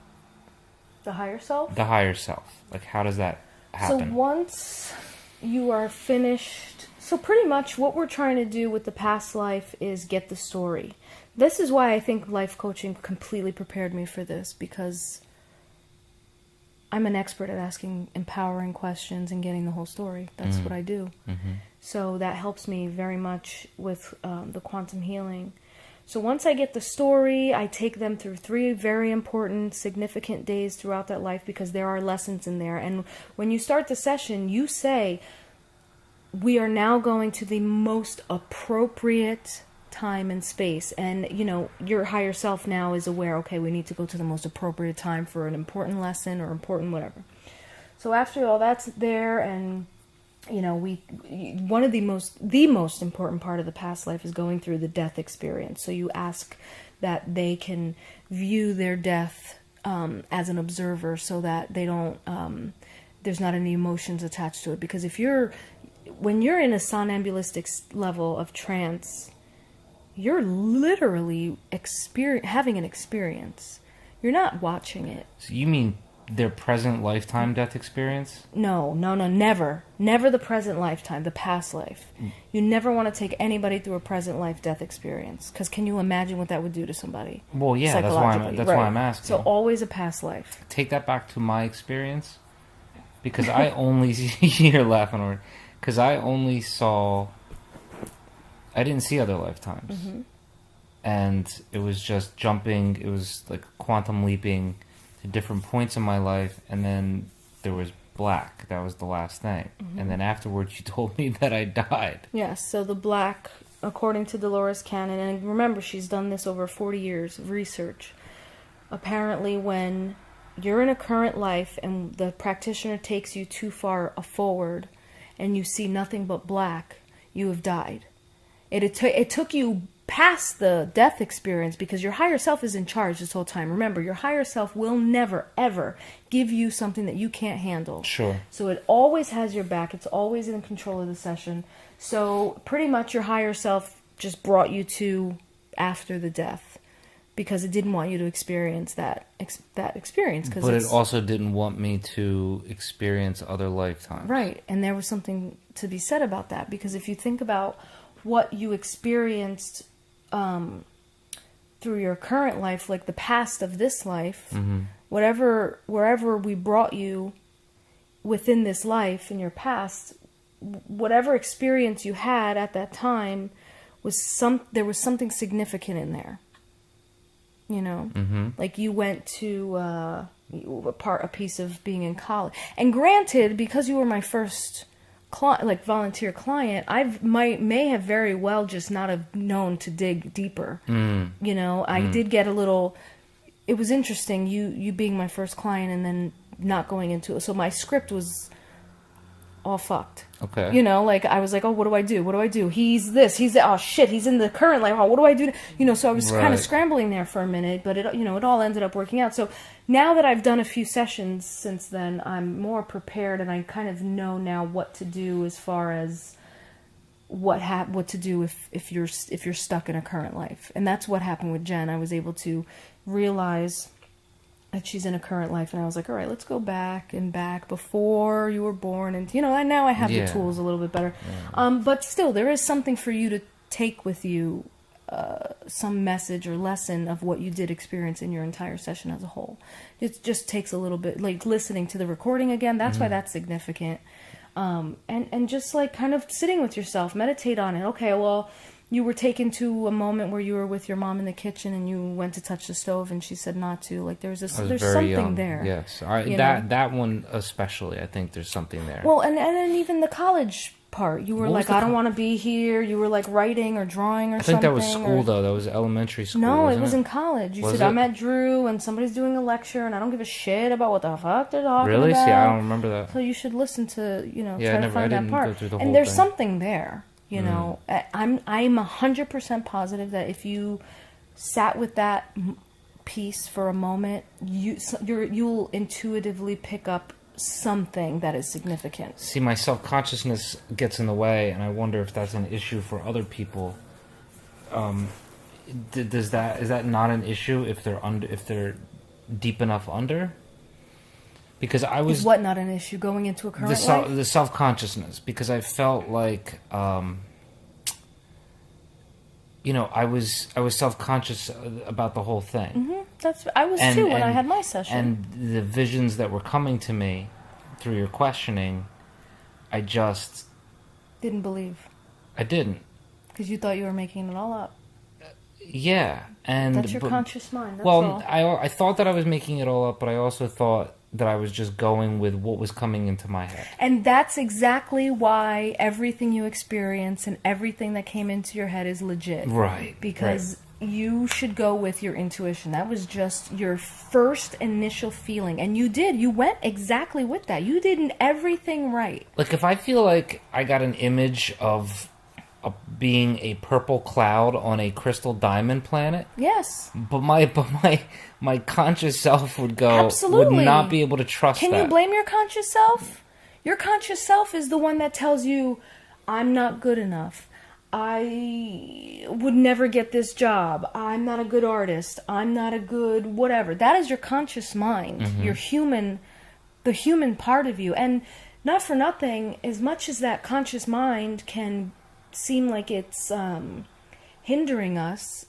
The higher self? The higher self. Like, how does that happen? So once you are finished... So pretty much what we're trying to do with the past life is get the story. This is why I think life coaching completely prepared me for this, because I'm an expert at asking empowering questions and getting the whole story. That's what I do. So that helps me very much with the quantum healing. So once I get the story, I take them through 3 very important, significant days throughout that life, because there are lessons in there. And when you start the session, you say, we are now going to the most appropriate time and space. And, you know, your higher self now is aware, okay, we need to go to the most appropriate time for an important lesson or important whatever. So after all that's there, and you know, one of the most important part of the past life is going through the death experience. So you ask that they can view their death as an observer, so that they don't there's not any emotions attached to it. Because when you're in a somnambulistic level of trance, you're literally having an experience. You're not watching it. So you mean their present lifetime death experience? No, never. Never the present lifetime, the past life. You never want to take anybody through a present life death experience, because can you imagine what that would do to somebody? Well, yeah, that's why I'm asking. So always a past life. Take that back to my experience, because I only you're laughing over, because I didn't see other lifetimes. And it was just jumping, it was like quantum leaping to different points in my life, and then there was black. That was the last thing. And then afterwards you told me that I died. Yes, so the black, according to Dolores Cannon, and remember, she's done this over 40 years of research. Apparently when you're in a current life and the practitioner takes you too far forward and you see nothing but black, you have died. It took you past the death experience, because your higher self is in charge this whole time. Remember, your higher self will never, ever give you something that you can't handle. Sure. So it always has your back. It's always in control of the session. So pretty much your higher self just brought you to after the death, because it didn't want you to experience that experience. But it also didn't want me to experience other lifetimes. Right. And there was something to be said about that, because if you think about what you experienced through your current life, like the past of this life, wherever we brought you within this life in your past, whatever experience you had at that time there was something significant in there. You know, like you went to a piece of being in college, and granted, because you were my first volunteer client, may have very well just not have known to dig deeper. You know, I did get a little. It was interesting, you being my first client and then not going into it. So my script was all fucked. Okay. You know, like I was like, oh, what do I do? What do I do? He's this. He's that. Oh shit. He's in the current life. Oh, what do I do? You know, so I was kind of scrambling there for a minute, but it all ended up working out. So now that I've done a few sessions since then, I'm more prepared, and I kind of know now what to do as far as what to do if you're stuck in a current life. And that's what happened with Jen. I was able to realize that she's in a current life, and I was like, all right, let's go back before you were born, and and now I have the tools a little bit better. But still, there is something for you to take with you, some message or lesson of what you did experience in your entire session as a whole. It just takes a little bit, like listening to the recording again. That's why that's significant. And just like kind of sitting with yourself, meditate on it. Okay, well, you were taken to a moment where you were with your mom in the kitchen and you went to touch the stove and she said not to. Like there's something young. there. Yes, that one especially. I think there's something there. Well, and then even the college part? You were What was like, the I don't want to be here. You were like writing or drawing or something. I think that was school, though. That was elementary school. No, wasn't it was in college. You said, I'm at Drew and somebody's doing a lecture and I don't give a shit about what the fuck they're talking about. Really? See, I don't remember that. So you should listen to, Yeah, try to find that part. Go through the whole and there's thing. something there, you know. I'm 100% positive that if you sat with that piece for a moment, you'll intuitively pick up something that is significant. See, my self-consciousness gets in the way, and I wonder if that's an issue for other people. Is that not an issue if they're deep enough under? Because I was Is what not an issue going into a current life? The self-consciousness, because I felt like I was self-conscious about the whole thing. Mm-hmm. I was too when I had my session. And the visions that were coming to me through your questioning, I just didn't believe. I didn't. Because you thought you were making it all up. Yeah, and that's your conscious mind. That's all. I thought that I was making it all up, but I also thought that I was just going with what was coming into my head. And that's exactly why everything you experience and everything that came into your head is legit. Right. Because you should go with your intuition. That was just your first initial feeling. And you did. You went exactly with that. You did everything right. Like, if I feel like I got an image of being a purple cloud on a crystal diamond planet. Yes. But my conscious self would go, Absolutely. would not be able to trust that. Can you blame your conscious self? Your conscious self is the one that tells you, I'm not good enough. I would never get this job. I'm not a good artist. I'm not a good whatever. That is your conscious mind. Mm-hmm. Your human, the human part of you. And not for nothing, as much as that conscious mind can seem like it's hindering us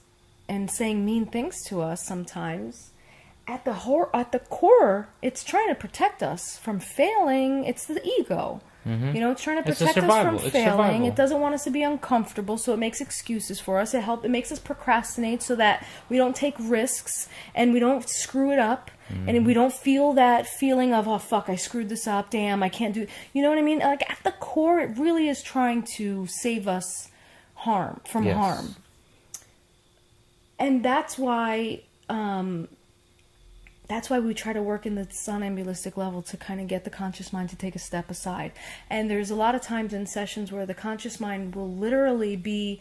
and saying mean things to us sometimes, at the core, it's trying to protect us from failing. It's the ego. Mm-hmm. It's trying to protect us from It's failing. survival. It doesn't want us to be uncomfortable, so it makes excuses for us. It makes us procrastinate so that we don't take risks and we don't screw it up. Mm-hmm. And we don't feel that feeling of, oh, fuck, I screwed this up. Damn, I can't do... You know what I mean? Like, at the core, it really is trying to save us from harm. And that's why... That's why we try to work in the somnambulistic level to kind of get the conscious mind to take a step aside. And there's a lot of times in sessions where the conscious mind will literally be...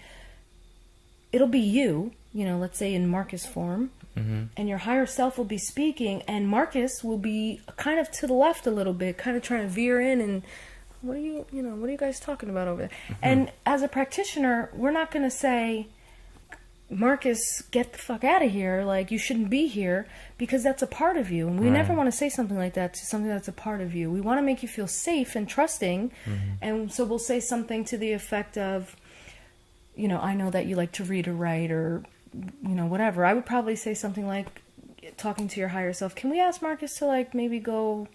It'll be you, let's say in Marcus form. Mm-hmm. And your higher self will be speaking, and Marcus will be kind of to the left a little bit, kind of trying to veer in and... What are you guys talking about over there? Mm-hmm. And as a practitioner, we're not going to say... Marcus, get the fuck out of here, like, you shouldn't be here, because that's a part of you. And we never want to say something like that to something that's a part of you. We want to make you feel safe and trusting, and so we'll say something to the effect of, I know that you like to read or write or, whatever. I would probably say something like, talking to your higher self, can we ask Marcus to, like, maybe go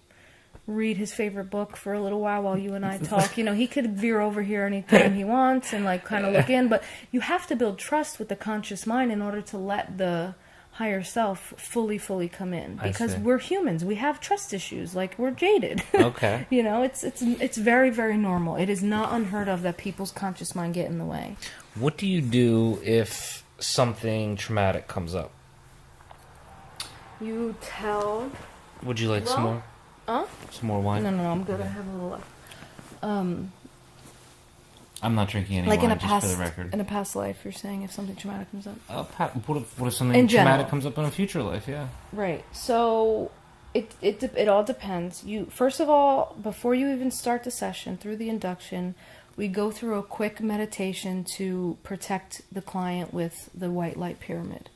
read his favorite book for a little while you and I talk. He could veer over here anytime he wants and like kind of look in, but you have to build trust with the conscious mind in order to let the higher self fully come in, because we're humans. We have trust issues. Like, we're jaded. Okay. It's very, very normal. It is not unheard of that people's conscious mind get in the way. What do you do if something traumatic comes up? You tell... Would you like some more? Some more wine? No, I'm good. I have a little left. I'm not drinking any like wine, in a just past, for the record. In a past life, you're saying if something traumatic comes up? What if something traumatic comes up in a future life, yeah. Right. So it all depends. First of all, before you even start the session, through the induction, we go through a quick meditation to protect the client with the white light pyramid.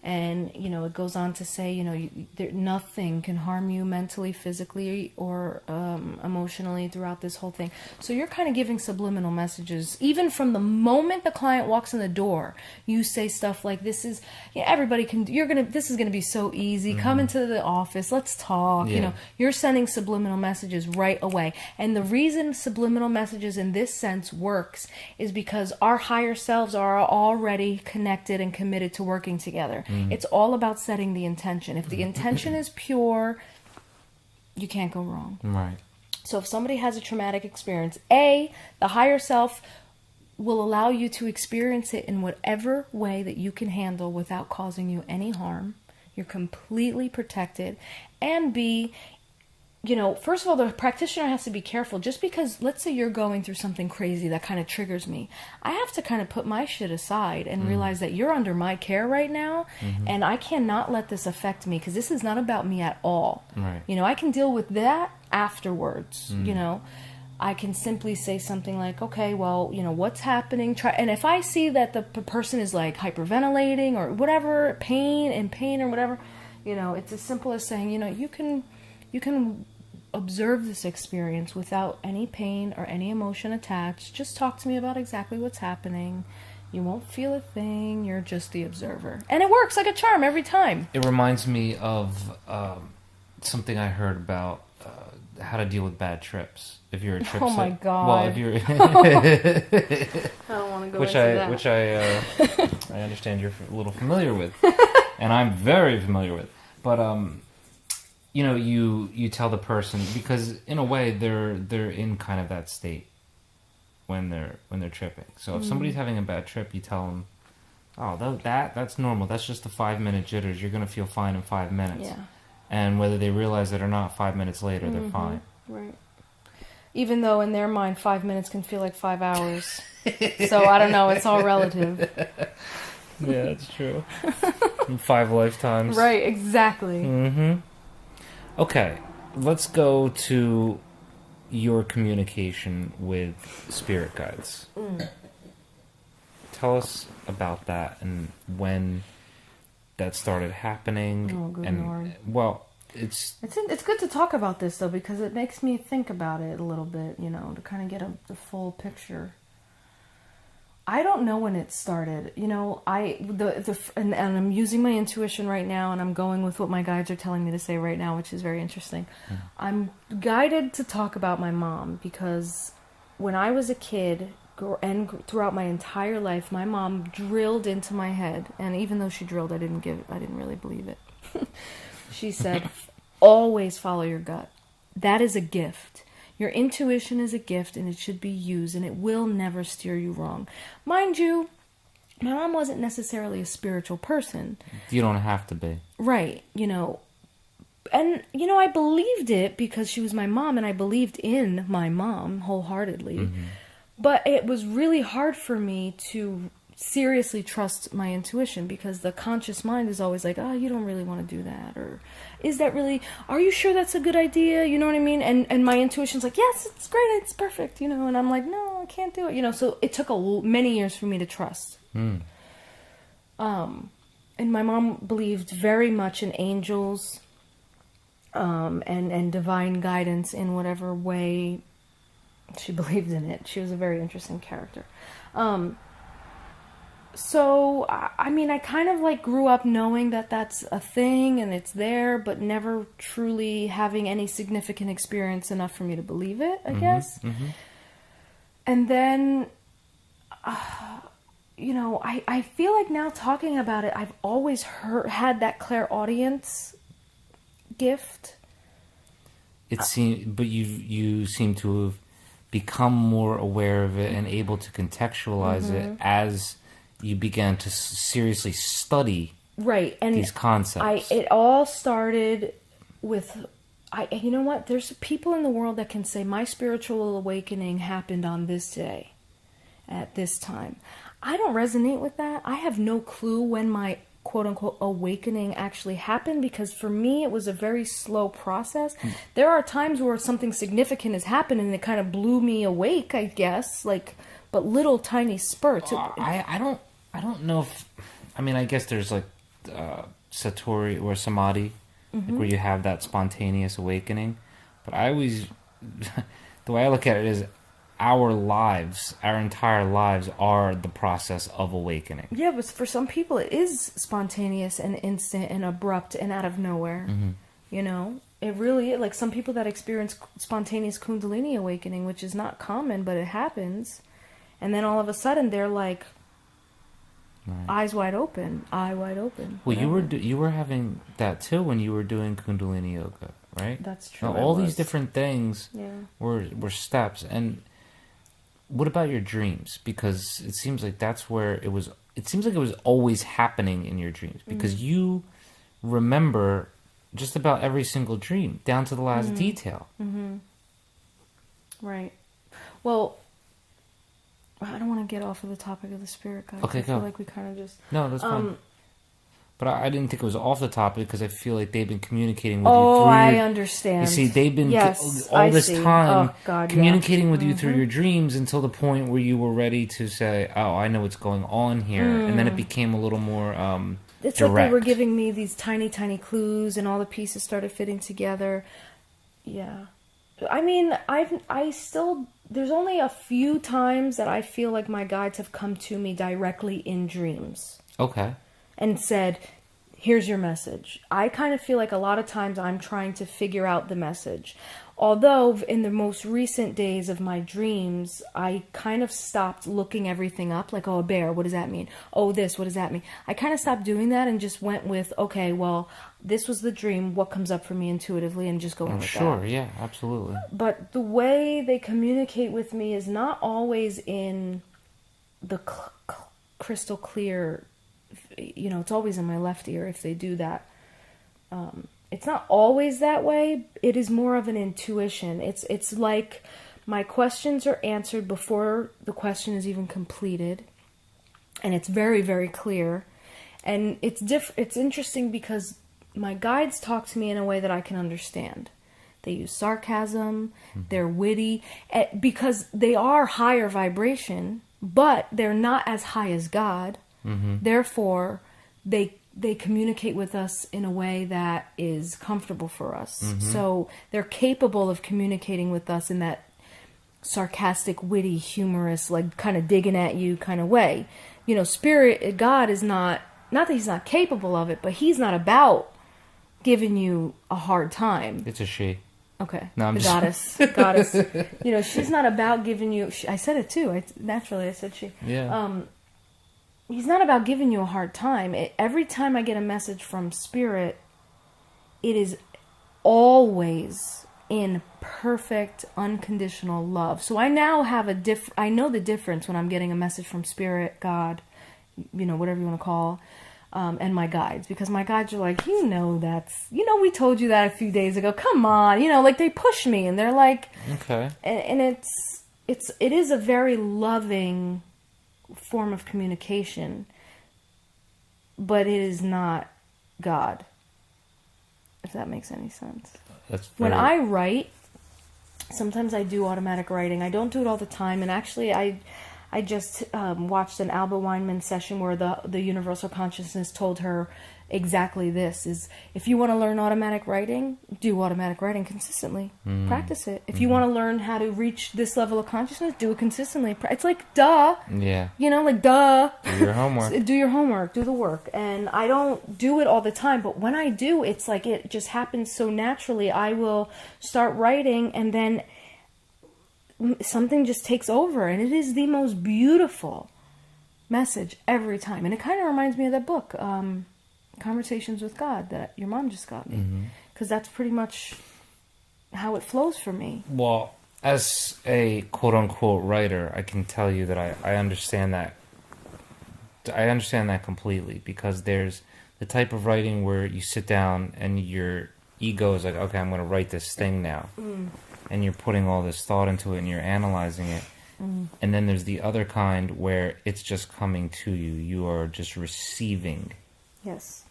And, it goes on to say, nothing can harm you mentally, physically, or emotionally throughout this whole thing. So you're kind of giving subliminal messages. Even from the moment the client walks in the door, you say stuff like, this is going to be so easy. Mm-hmm. Come into the office. Let's talk. Yeah. You're sending subliminal messages right away. And the reason subliminal messages in this sense works is because our higher selves are already connected and committed to working together. Mm-hmm. It's all about setting the intention. If the intention is pure, you can't go wrong. Right. So if somebody has a traumatic experience, the higher self will allow you to experience it in whatever way that you can handle without causing you any harm. You're completely protected. And B, first of all, the practitioner has to be careful. Just because, let's say you're going through something crazy that kind of triggers me, I have to kind of put my shit aside and realize that you're under my care right now, and I cannot let this affect me, because this is not about me at all. Right. I can deal with that afterwards. I can simply say something like, okay, well, what's happening? And if I see that the person is like hyperventilating or whatever, pain or whatever, it's as simple as saying, you can observe this experience without any pain or any emotion attached. Just talk to me about exactly what's happening. You won't feel a thing. You're just the observer. And it works like a charm every time. It reminds me of something I heard about how to deal with bad trips. If you're a trip Oh my God. Well, if you're I don't want to go into that. Which I understand you're a little familiar with. And I'm very familiar with. But you tell the person, because in a way they're in kind of that state when they're tripping. So if somebody's having a bad trip, you tell them, oh, that's normal. That's just the 5-minute jitters. You're going to feel fine in 5 minutes. Yeah. And whether they realize it or not, 5 minutes later, they're fine. Right. Even though in their mind 5 minutes can feel like 5 hours. So I don't know, it's all relative. Yeah, that's true. 5 lifetimes. Right, exactly. Mm-hmm. Okay, let's go to your communication with spirit guides. Tell us about that and when that started happening. Oh, good and Lord. Well, it's good to talk about this though, because it makes me think about it a little bit, to kind of get the full picture. I don't know when it started. And I'm using my intuition right now, and I'm going with what my guides are telling me to say right now, which is very interesting. I'm guided to talk about my mom because when I was a kid and throughout my entire life, my mom drilled into my head, and even though she drilled, I didn't really believe it. She said, always follow your gut. That is a gift. Your intuition is a gift, and it should be used, and it will never steer you wrong. Mind you, my mom wasn't necessarily a spiritual person. You don't have to be. Right, And, I believed it because she was my mom, and I believed in my mom wholeheartedly. Mm-hmm. But it was really hard for me to seriously trust my intuition because the conscious mind is always like, you don't really want to do that, or is that really, are you sure that's a good idea? You know what I mean? And my intuition's like, yes, it's great, it's perfect, and I'm like, no, I can't do it, so it took many years for me to trust. And my mom believed very much in angels, and divine guidance in whatever way she believed in it. She was a very interesting character. So, I kind of grew up knowing that that's a thing and it's there, but never truly having any significant experience enough for me to believe it, I guess. Mm-hmm. And then, I feel like now talking about it, I've always had that clairaudience gift. But you seem to have become more aware of it and able to contextualize it as you began to seriously study these concepts. It all started with, you know what? There's people in the world that can say, my spiritual awakening happened on this day, at this time. I don't resonate with that. I have no clue when my quote-unquote awakening actually happened, because for me it was a very slow process. There are times where something significant has happened and it kind of blew me awake, I guess, but little tiny spurts. I don't know if, I guess there's satori or samadhi, where you have that spontaneous awakening, but I always the way I look at it is our entire lives are the process of awakening. Yeah, but for some people it is spontaneous and instant and abrupt and out of nowhere. It really is. Like some people that experience spontaneous Kundalini awakening, which is not common, but it happens, and then all of a sudden they're like, eyes wide open, eye wide open. Well, you were having that too when you were doing Kundalini yoga, right? That's true. Now, all these different things were steps. And what about your dreams? Because it seems like that's where it was. It seems like it was always happening in your dreams because you remember just about every single dream down to the last detail. Right. Well, I don't want to get off of the topic of the spirit guides. Okay, I feel go. like we kind of just... No, that's fine. But I didn't think it was off the topic because I feel like they've been communicating with you Oh, through I your... understand. You see, they've been Yes, all I this see. time Oh, God, communicating with you through your dreams until the point where you were ready to say, oh, I know what's going on here. And then it became a little more It's direct. like they were giving me these tiny, tiny clues, and all the pieces started fitting together. Yeah. I mean, I still... There's only a few times that I feel like my guides have come to me directly in dreams. Okay. And said, here's your message. I kind of feel like a lot of times I'm trying to figure out the message. Although in the most recent days of my dreams, I kind of stopped looking everything up. Like, oh, a bear, what does that mean? Oh, this, what does that mean? I kind of stopped doing that and just went with, okay, well, this was the dream. What comes up for me intuitively, and just going with that. Sure, yeah, absolutely. But the way they communicate with me is not always in the crystal clear. You know, it's always in my left ear if they do that. It's not always that way. It is more of an intuition. It's like my questions are answered before the question is even completed, and it's very, very clear. And it's interesting because my guides talk to me in a way that I can understand. They use sarcasm, they're witty, because they are higher vibration, but they're not as high as God. Therefore, they communicate with us in a way that is comfortable for us. So they're capable of communicating with us in that sarcastic, witty, humorous, like kind of digging at you kind of way. You know, spirit, God is not that he's not capable of it, but he's not about giving you a hard time. It's a she. Okay. No, I'm the just... goddess. You know, she's not about giving you... I said it too. Naturally, I said she. Yeah. He's not about giving you a hard time. Every time I get a message from Spirit, it is always in perfect, unconditional love. So I now have I know the difference when I'm getting a message from Spirit, God, you know, whatever you want to call, and my guides. Because my guides are like, we told you that a few days ago. Come on. You know, like they push me and they're like... Okay. And it is a very loving form of communication, but it is not God, if that makes any sense. When I write, sometimes I do automatic writing. I don't do it all the time, and actually I just watched an Alba Weinman session where the universal consciousness told her exactly this, is if you want to learn automatic writing, do automatic writing consistently. Practice it. If you want to learn how to reach this level of consciousness, do it consistently. It's like, duh. Yeah. You know, like, duh. Do your homework. Do your homework. Do the work. And I don't do it all the time, but when I do, it's like it just happens so naturally. I will start writing, and then something just takes over, and it is the most beautiful message every time. And it kind of reminds me of that book, Conversations with God, that your mom just got me, because that's pretty much how it flows for me. Well, as a quote-unquote writer, I can tell you that I understand that. I understand that completely, because there's the type of writing where you sit down and your ego is like, okay, I'm going to write this thing now, and you're putting all this thought into it and you're analyzing it. And then there's the other kind where it's just coming to you. You are just receiving. Yes.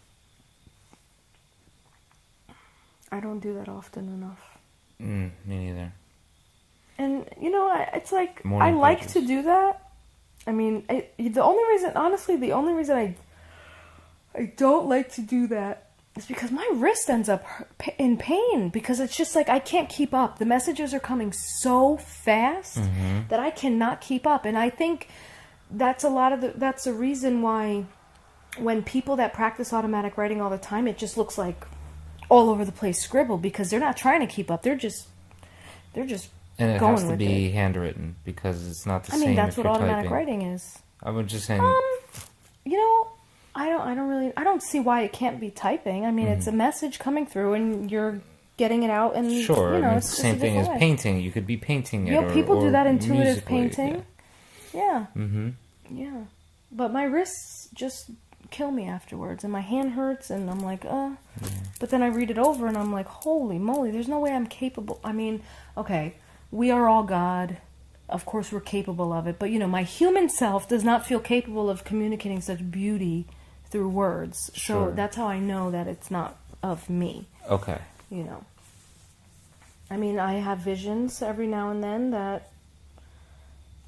I don't do that often enough. Me neither. And, you know, it's like, Morning I like pages. to do that. I mean, the only reason I don't like to do that is because my wrist ends up in pain, because it's just like I can't keep up. The messages are coming so fast that I cannot keep up. And I think that's the reason why when people that practice automatic writing all the time, it just looks like all over the place scribble, because they're not trying to keep up. They're just And it going has to with be it. handwritten, because it's not the same. I mean, that's if what you're automatic typing. writing is. I would just say. You know, I don't see why it can't be typing. I mean, it's a message coming through, and you're getting it out, and Sure, you know, I mean, it's it's the just same a thing as different way. painting. You could be painting it. Yeah, people do that intuitive musically, painting. Yeah. Mm-hmm. Yeah. But my wrists just kill me afterwards, and my hand hurts, and I'm like, But then I read it over, and I'm like, holy moly, there's no way I'm capable. I mean, okay, we are all God. Of course we're capable of it. But, you know, my human self does not feel capable of communicating such beauty through words. Sure. So that's how I know that it's not of me. Okay. You know. I mean, I have visions every now and then that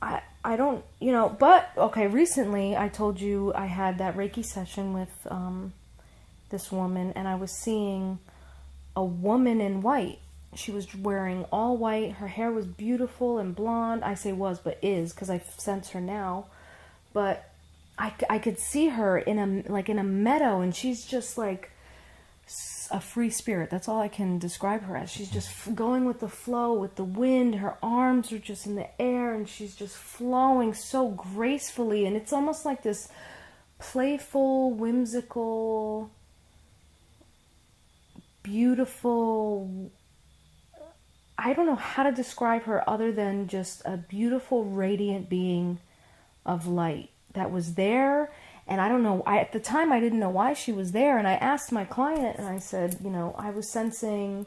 I don't, you know, but, okay, recently I told you I had that Reiki session with this woman, and I was seeing a woman in white. She was wearing all white. Her hair was beautiful and blonde. I say was, but is, because I sense her now. But I could see her in a meadow, and she's just like a free spirit. That's all I can describe her as. She's just going with the flow, with the wind. Her arms are just in the air, and she's just flowing so gracefully. And it's almost like this playful, whimsical, beautiful... I don't know how to describe her other than just a beautiful, radiant being of light that was there. And I don't know, at the time I didn't know why she was there, and I asked my client, and I said, you know, I was sensing,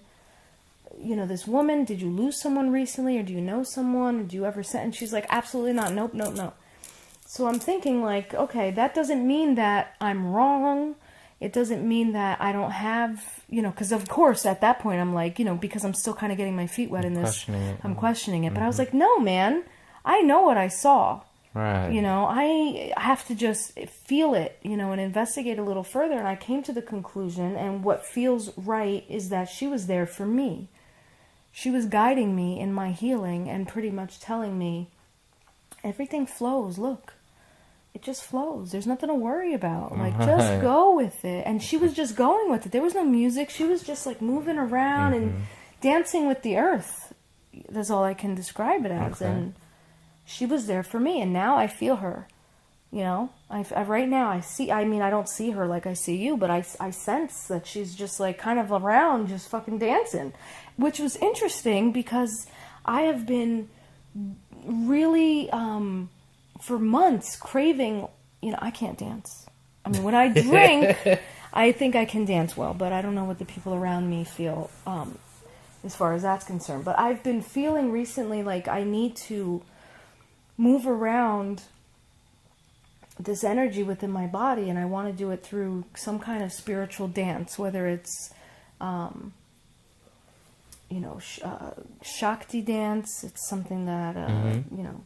you know, this woman, did you lose someone recently, or do you know someone, or do you ever send? And she's like, absolutely not, nope. So I'm thinking, like, okay, that doesn't mean that I'm wrong, it doesn't mean that I don't have, you know, because of course at that point I'm like, you know, because I'm still kind of getting my feet wet in this, I'm questioning it, but I was like, no, man, I know what I saw. Right. You know, I have to just feel it, you know, and investigate a little further. And I came to the conclusion, and what feels right is that she was there for me. She was guiding me in my healing and pretty much telling me, everything flows, look. It just flows. There's nothing to worry about. Like, just go with it. And she was just going with it. There was no music. She was just, like, moving around and dancing with the earth. That's all I can describe it as. Okay. And she was there for me, and now I feel her, you know, I right now I see, I mean, I don't see her like I see you, but I sense that she's just like kind of around, just fucking dancing, which was interesting because I have been really, for months craving, you know, I can't dance. I mean, when I drink, I think I can dance well, but I don't know what the people around me feel, as far as that's concerned. But I've been feeling recently like I need to move around this energy within my body, and I want to do it through some kind of spiritual dance, whether it's, you know, Shakti dance. It's something that, you know,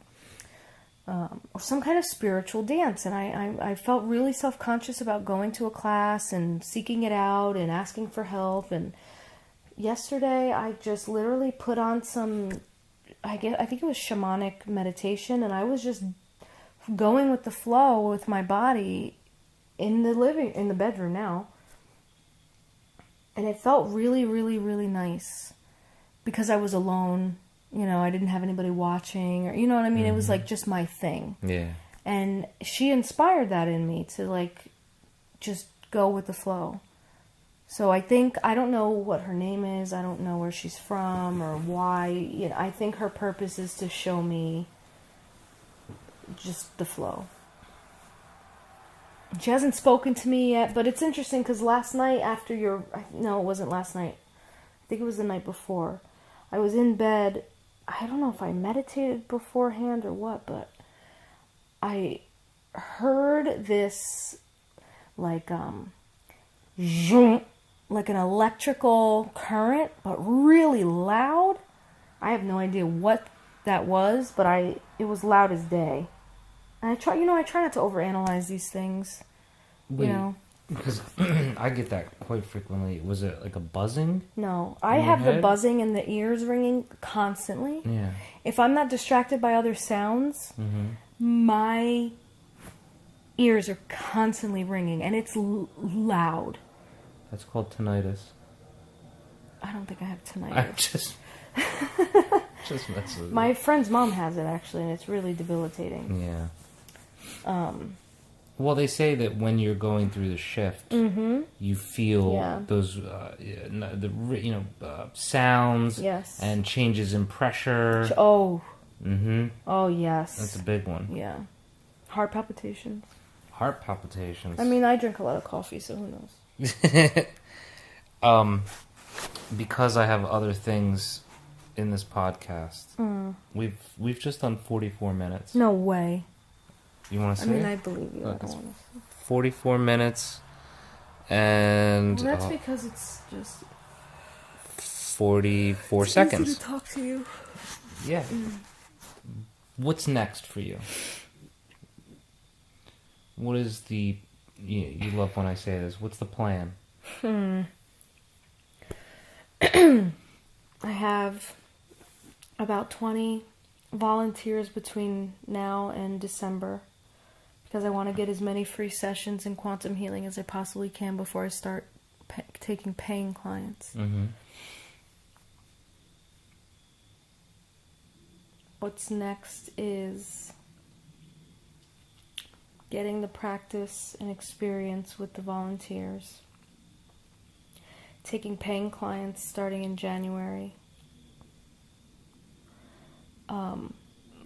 or some kind of spiritual dance. And I felt really self-conscious about going to a class and seeking it out and asking for help. And yesterday I just literally put on some, I think it was shamanic meditation, and I was just going with the flow with my body in the bedroom now. And it felt really, really, really nice because I was alone, you know, I didn't have anybody watching, or, you know what I mean? It was like just my thing. Yeah. And she inspired that in me to like just go with the flow. So I think, I don't know what her name is, I don't know where she's from or why, you know, I think her purpose is to show me just the flow. She hasn't spoken to me yet, but it's interesting because last night after no, it wasn't last night, I think it was the night before, I was in bed, I don't know if I meditated beforehand or what, but I heard this like, like an electrical current, but really loud. I have no idea what that was, but it was loud as day. And I try not to overanalyze these things. Wait, you know, because I get that quite frequently. Was it like a buzzing? No, I in your have the head? buzzing and the ears ringing constantly. Yeah. If I'm not distracted by other sounds, my ears are constantly ringing, and it's loud. That's called tinnitus. I don't think I have I'm tinnitus. just messing with My friend's mom has it, actually, and it's really debilitating. you. Yeah. Well, they say that when you're going through the shift, you feel those, sounds and changes in pressure. Oh. Oh, yes. That's a big one. Yeah. Heart palpitations. Heart palpitations. I mean, I drink a lot of coffee, so who knows? Because I have other things in this podcast, we've just done 44 minutes. No way. You want to say? I mean, I believe you. I don't want to. 44 minutes, and well, that's because it's just 44 seconds. Easy to talk to you. Yeah. What's next for you? What is the... You love when I say this. What's the plan? I have about 20 volunteers between now and December because I want to get as many free sessions in quantum healing as I possibly can before I start taking paying clients. What's next is getting the practice and experience with the volunteers, taking paying clients starting in January.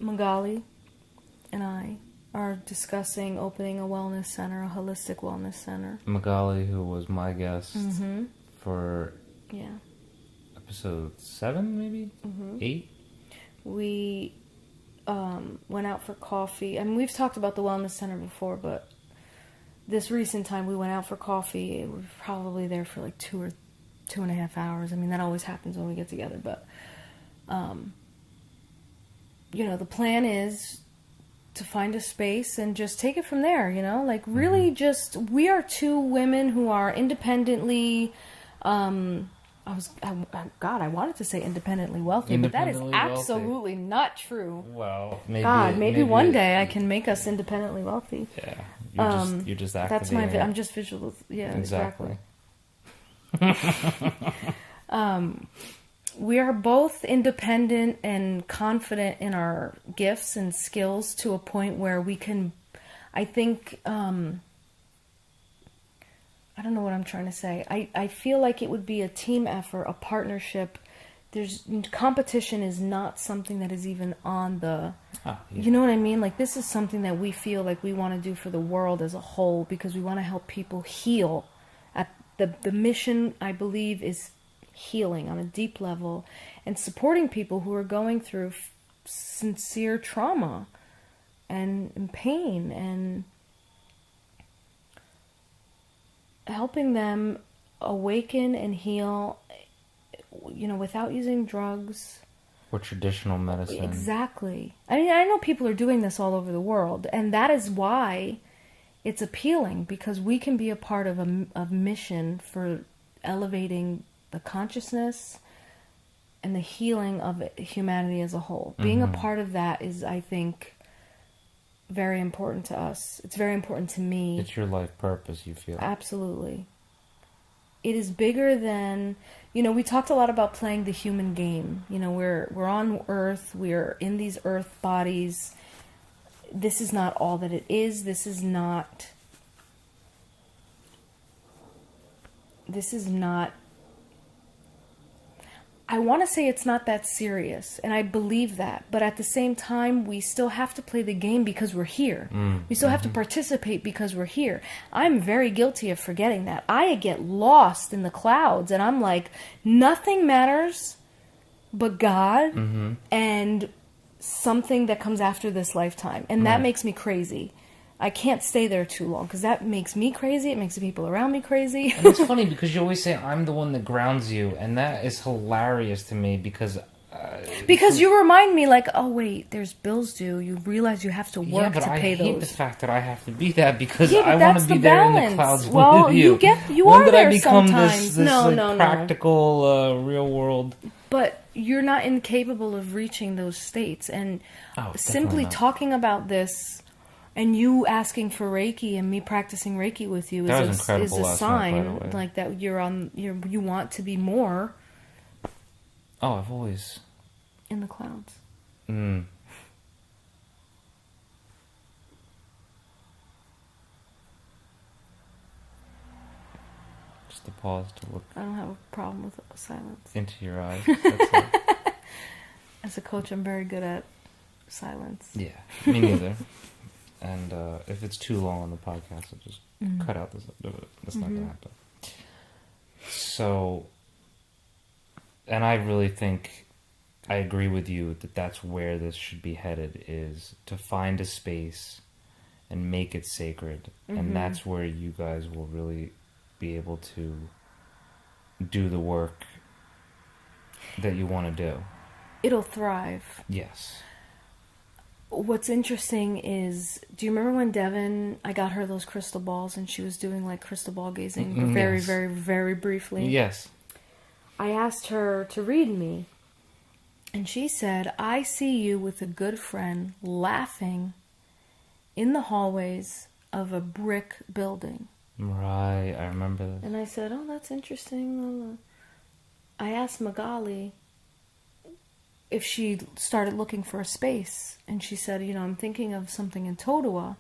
Magali and I are discussing opening a wellness center, a holistic wellness center. Magali, who was my guest for episode 7, maybe? 8? We went out for coffee. I mean, we've talked about the wellness center before, but this recent time we went out for coffee. We were probably there for like 2 or 2.5 hours. I mean, that always happens when we get together, but the plan is to find a space and just take it from there, like really just, we are 2 women who are independently, I wanted to say independently wealthy, but that is absolutely not true. Well, maybe one day I can make us independently wealthy. Yeah, you're just activating. I'm just visual. Yeah, exactly. We are both independent and confident in our gifts and skills to a point where we can, I think, I don't know what I'm trying to say. I feel like it would be a team effort, a partnership. Competition is not something that is even on the, you know what I mean? Like, this is something that we feel like we want to do for the world as a whole because we want to help people heal. The mission, I believe, is healing on a deep level and supporting people who are going through sincere trauma and pain and helping them awaken and heal, without using drugs or traditional medicine. Exactly. I mean, I know people are doing this all over the world, and that is why it's appealing, because we can be a part of a mission for elevating the consciousness and the healing of humanity as a whole. Being a part of that is, I think, very important to us. It's very important to me. It's your life purpose, you feel. Absolutely. It is bigger than, we talked a lot about playing the human game. We're on Earth, we're in these Earth bodies. This is not all that it is. This is not, I want to say it's not that serious, and I believe that. But at the same time, we still have to play the game because we're here. We still have to participate because we're here. I'm very guilty of forgetting that. I get lost in the clouds, and I'm like, nothing matters but God and something that comes after this lifetime. And that makes me crazy. I can't stay there too long because that makes me crazy. It makes the people around me crazy. And it's funny because you always say I'm the one that grounds you, and that is hilarious to me because you remind me, like, oh wait, there's bills due. You realize you have to work to pay those. I hate the fact that I have to be that because I want to be there in the clouds with you. You are there sometimes. This practical, real world. But you're not incapable of reaching those states, and simply talking about this. And you asking for Reiki and me practicing Reiki with you is a sign, like, that you want to be more. Oh, I've always in the clouds. Just to pause to look I don't have a problem with silence. into your eyes. That's it. As a coach, I'm very good at silence. Yeah, me neither. And if it's too long on the podcast, I'll just cut out this. That's not going to happen. So, and I really think I agree with you that that's where this should be headed, is to find a space and make it sacred. And that's where you guys will really be able to do the work that you want to do. It'll thrive. Yes. What's interesting is, do you remember when Devin, I got her those crystal balls and she was doing like crystal ball gazing very, Yes. very, very briefly? Yes. I asked her to read me, and she said, I see you with a good friend laughing in the hallways of a brick building. Right, I remember this. And I said, oh, that's interesting. I asked Magali if she started looking for a space, and she said, I'm thinking of something in Totowa,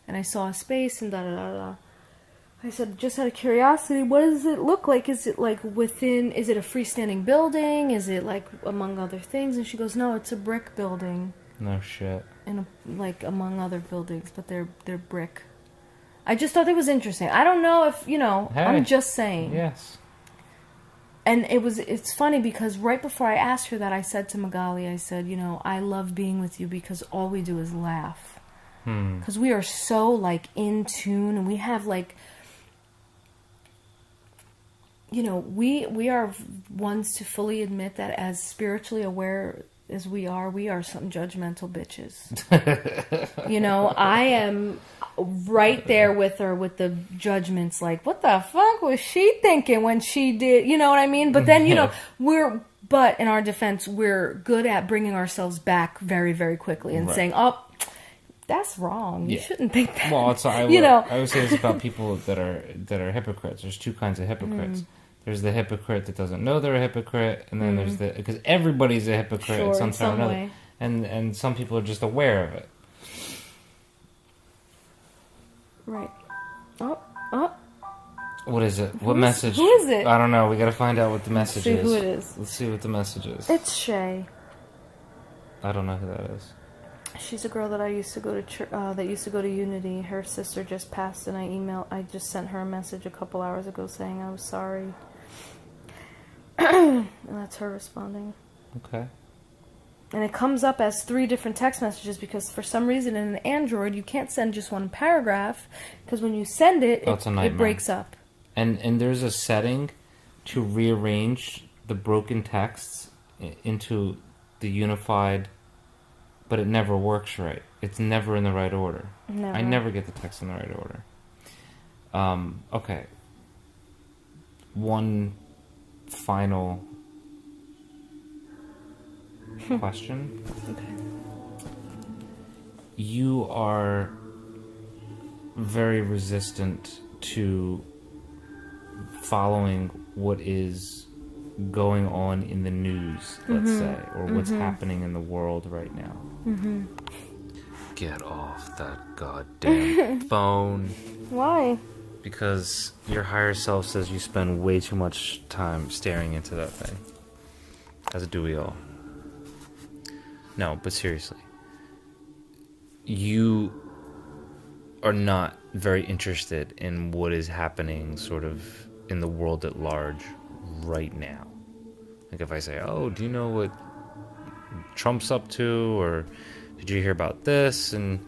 and I saw a space and da-da-da-da. I said, just out of curiosity, what does it look like? Is it like is it a freestanding building? Is it like among other things? And she goes, no, it's a brick building. No shit. Like among other buildings, but they're brick. I just thought it was interesting. I don't know if, Hey. I'm just saying. Yes. And it's funny because right before I asked her that, I said to Magali, I said, I love being with you because all we do is laugh. Because we are so like in tune, and we have like, we are ones to fully admit that as spiritually aware as we are some judgmental bitches. I am right there with her with the judgments, like, what the fuck was she thinking when she did, you know what I mean? But then, but in our defense, we're good at bringing ourselves back very, very quickly and saying, oh, that's wrong. You shouldn't think that. Well, I would say this about people that are hypocrites. There's two kinds of hypocrites. There's the hypocrite that doesn't know they're a hypocrite, and then there's because everybody's a hypocrite at some time or another. Way. And some people are just aware of it. Right. Oh. What is it? What message? Who is it? I don't know. We got to find out what the message See is. who it is. Let's see what the message is. It's Shay. I don't know who that is. She's a girl that I used to go to that used to go to Unity. Her sister just passed, and I just sent her a message a couple hours ago saying I was sorry. And that's her responding. Okay. And it comes up as 3 different text messages because for some reason in an Android you can't send just one paragraph because when you send it, it breaks up. And there's a setting to rearrange the broken texts into the unified, but it never works right. It's never in the right order. Never. I never get the text in the right order. Okay. One final question. Okay. You are very resistant to following what is going on in the news, let's say, or what's happening in the world right now. Get off that goddamn phone. Why? Because your higher self says you spend way too much time staring into that thing. As do we all. No, but seriously. You are not very interested in what is happening sort of in the world at large right now. Like if I say, oh, do you know what Trump's up to? Or did you hear about this? And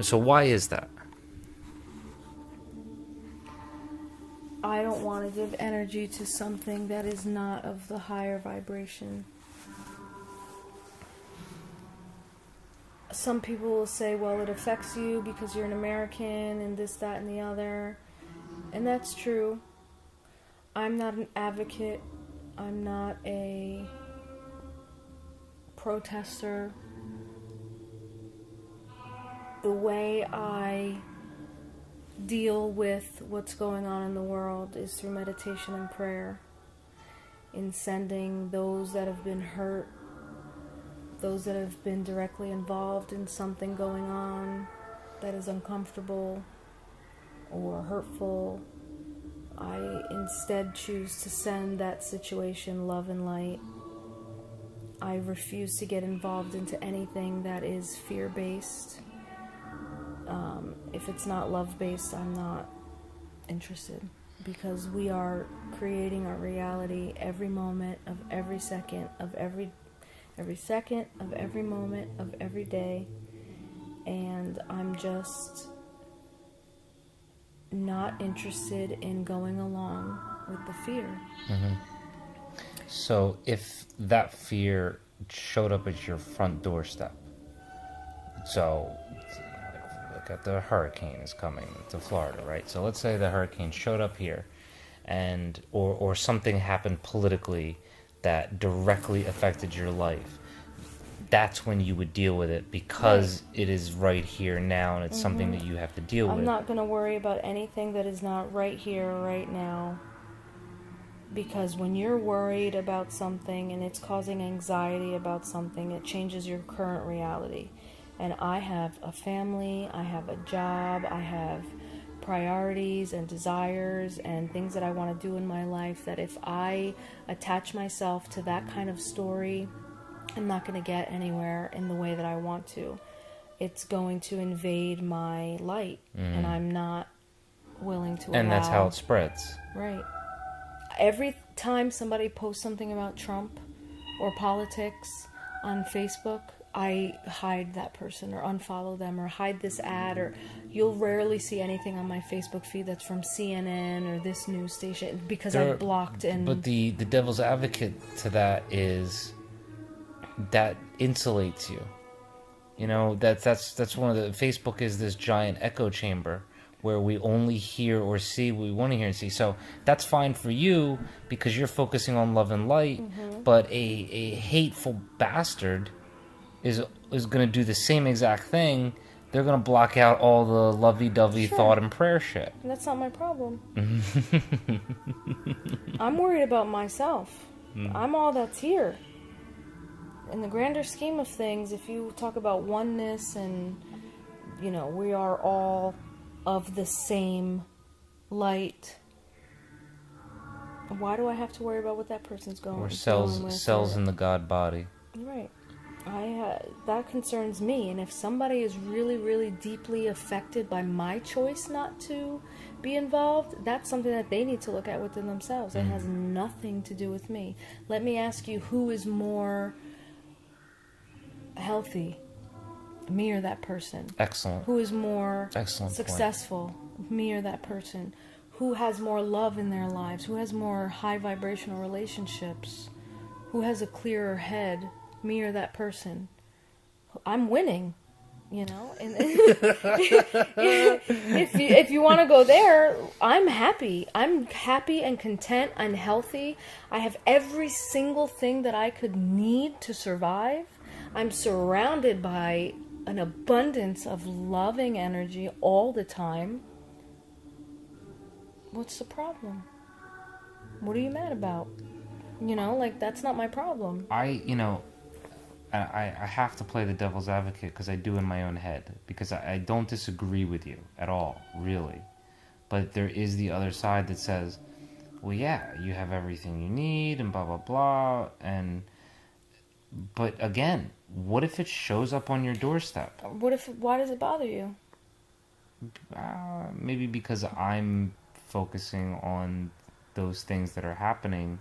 so why is that? I don't want to give energy to something that is not of the higher vibration. Some people will say, well, it affects you because you're an American and this, that, and the other. And that's true. I'm not an advocate. I'm not a protester. The way I deal with what's going on in the world is through meditation and prayer, in sending those that have been hurt, those that have been directly involved in something going on that is uncomfortable or hurtful I instead choose to send that situation love and light. I refuse to get involved into anything that is fear-based. If it's not love-based, I'm not interested. Because we are creating our reality every moment of every second of every second of every moment of every day. And I'm just not interested in going along with the fear. Mm-hmm. So if that fear showed up at your front doorstep, so look at the hurricane is coming to Florida, right? So let's say the hurricane showed up here, and or something happened politically that directly affected your life. That's when you would deal with it, because it is right here now, and it's something that you have to deal with. I'm not going to worry about anything that is not right here, right now. Because when you're worried about something and it's causing anxiety about something, it changes your current reality. And I have a family, I have a job, I have priorities and desires and things that I want to do in my life, that if I attach myself to that kind of story, I'm not going to get anywhere in the way that I want to. It's going to invade my light, and I'm not willing to allow. And that's how it spreads. Right. Every time somebody posts something about Trump or politics on Facebook, I hide that person or unfollow them or hide this ad, or you'll rarely see anything on my Facebook feed that's from CNN or this news station, because I've blocked. And But the devil's advocate to that is that insulates you. You know, that's one of the... Facebook is this giant echo chamber where we only hear or see what we want to hear and see. So that's fine for you because you're focusing on love and light, but a hateful bastard is going to do the same exact thing. They're going to block out all the lovey-dovey thought and prayer shit. That's not my problem. I'm worried about myself. I'm all that's here. In the grander scheme of things, if you talk about oneness and, you know, we are all of the same light, why do I have to worry about what that person's going Or with? cells in the God body. Right. That concerns me. And if somebody is really, really deeply affected by my choice not to be involved, that's something that they need to look at within themselves. It has nothing to do with me. Let me ask you, who is more healthy, me or that person? Excellent. Who is more successful, me or that person? Who has more love in their lives? Who has more high vibrational relationships? Who has a clearer head, me or that person? I'm winning, you know. And if you want to go there, I'm happy. I'm happy and content. I'm healthy. I have every single thing that I could need to survive. I'm surrounded by an abundance of loving energy all the time. What's the problem? What are you mad about? You know, like, that's not my problem. I have to play the devil's advocate because I do in my own head. Because I don't disagree with you at all, really. But there is the other side that says, well, yeah, you have everything you need and blah, blah, blah. But again, what if it shows up on your doorstep? Why does it bother you? Maybe because I'm focusing on those things that are happening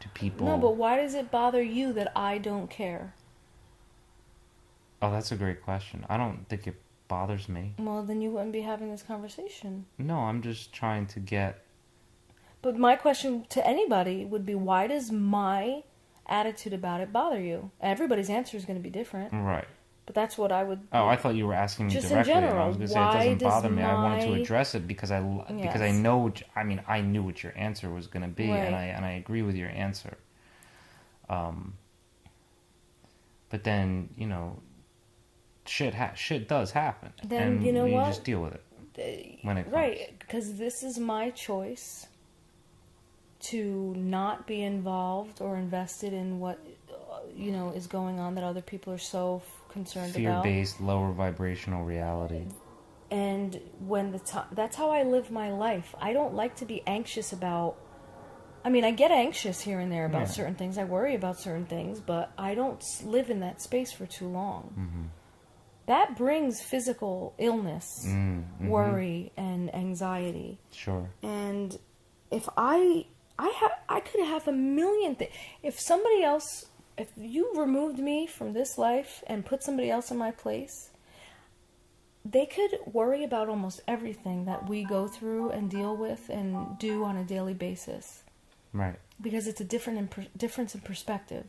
to people. No, but why does it bother you that I don't care? Oh, that's a great question. I don't think it bothers me. Well, then you wouldn't be having this conversation. No, I'm just trying to get... But my question to anybody would be, why does my attitude about it bother you? Everybody's answer is going to be different. Right. But that's what I would... Oh, I thought you were asking me just directly. In general, I was going to say it doesn't bother me. I wanted to address it because I know... I knew what your answer was going to be, right. and I agree with your answer. But then, you know, shit does happen. Then, and you know what? You just deal with it when it comes. Right, because this is my choice to not be involved or invested in what, you know, is going on that other people are so concerned about. Fear-based, lower vibrational reality. And when that's how I live my life. I don't like to be anxious about, I mean, I get anxious here and there about certain things. I worry about certain things, but I don't live in that space for too long. Mm-hmm. That brings physical illness, worry, and anxiety. Sure. And if I could have a million things. If you removed me from this life and put somebody else in my place, they could worry about almost everything that we go through and deal with and do on a daily basis. Right. Because it's a difference in perspective.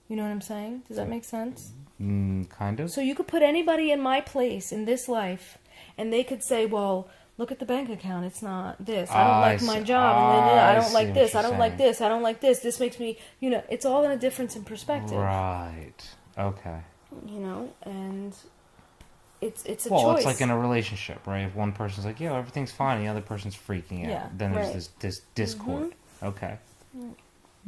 You know what I'm saying? Does that make sense? Kind of. So you could put anybody in my place in this life, and they could say, well, look at the bank account. It's not this. I don't like my job. I don't like this. I don't like this. I don't like this. This makes me, it's all in a difference in perspective. Right. Okay. And it's a choice. Well, it's like in a relationship, right? If one person's like, yeah, everything's fine, and the other person's freaking out, then there's this discord. Mm-hmm. Okay.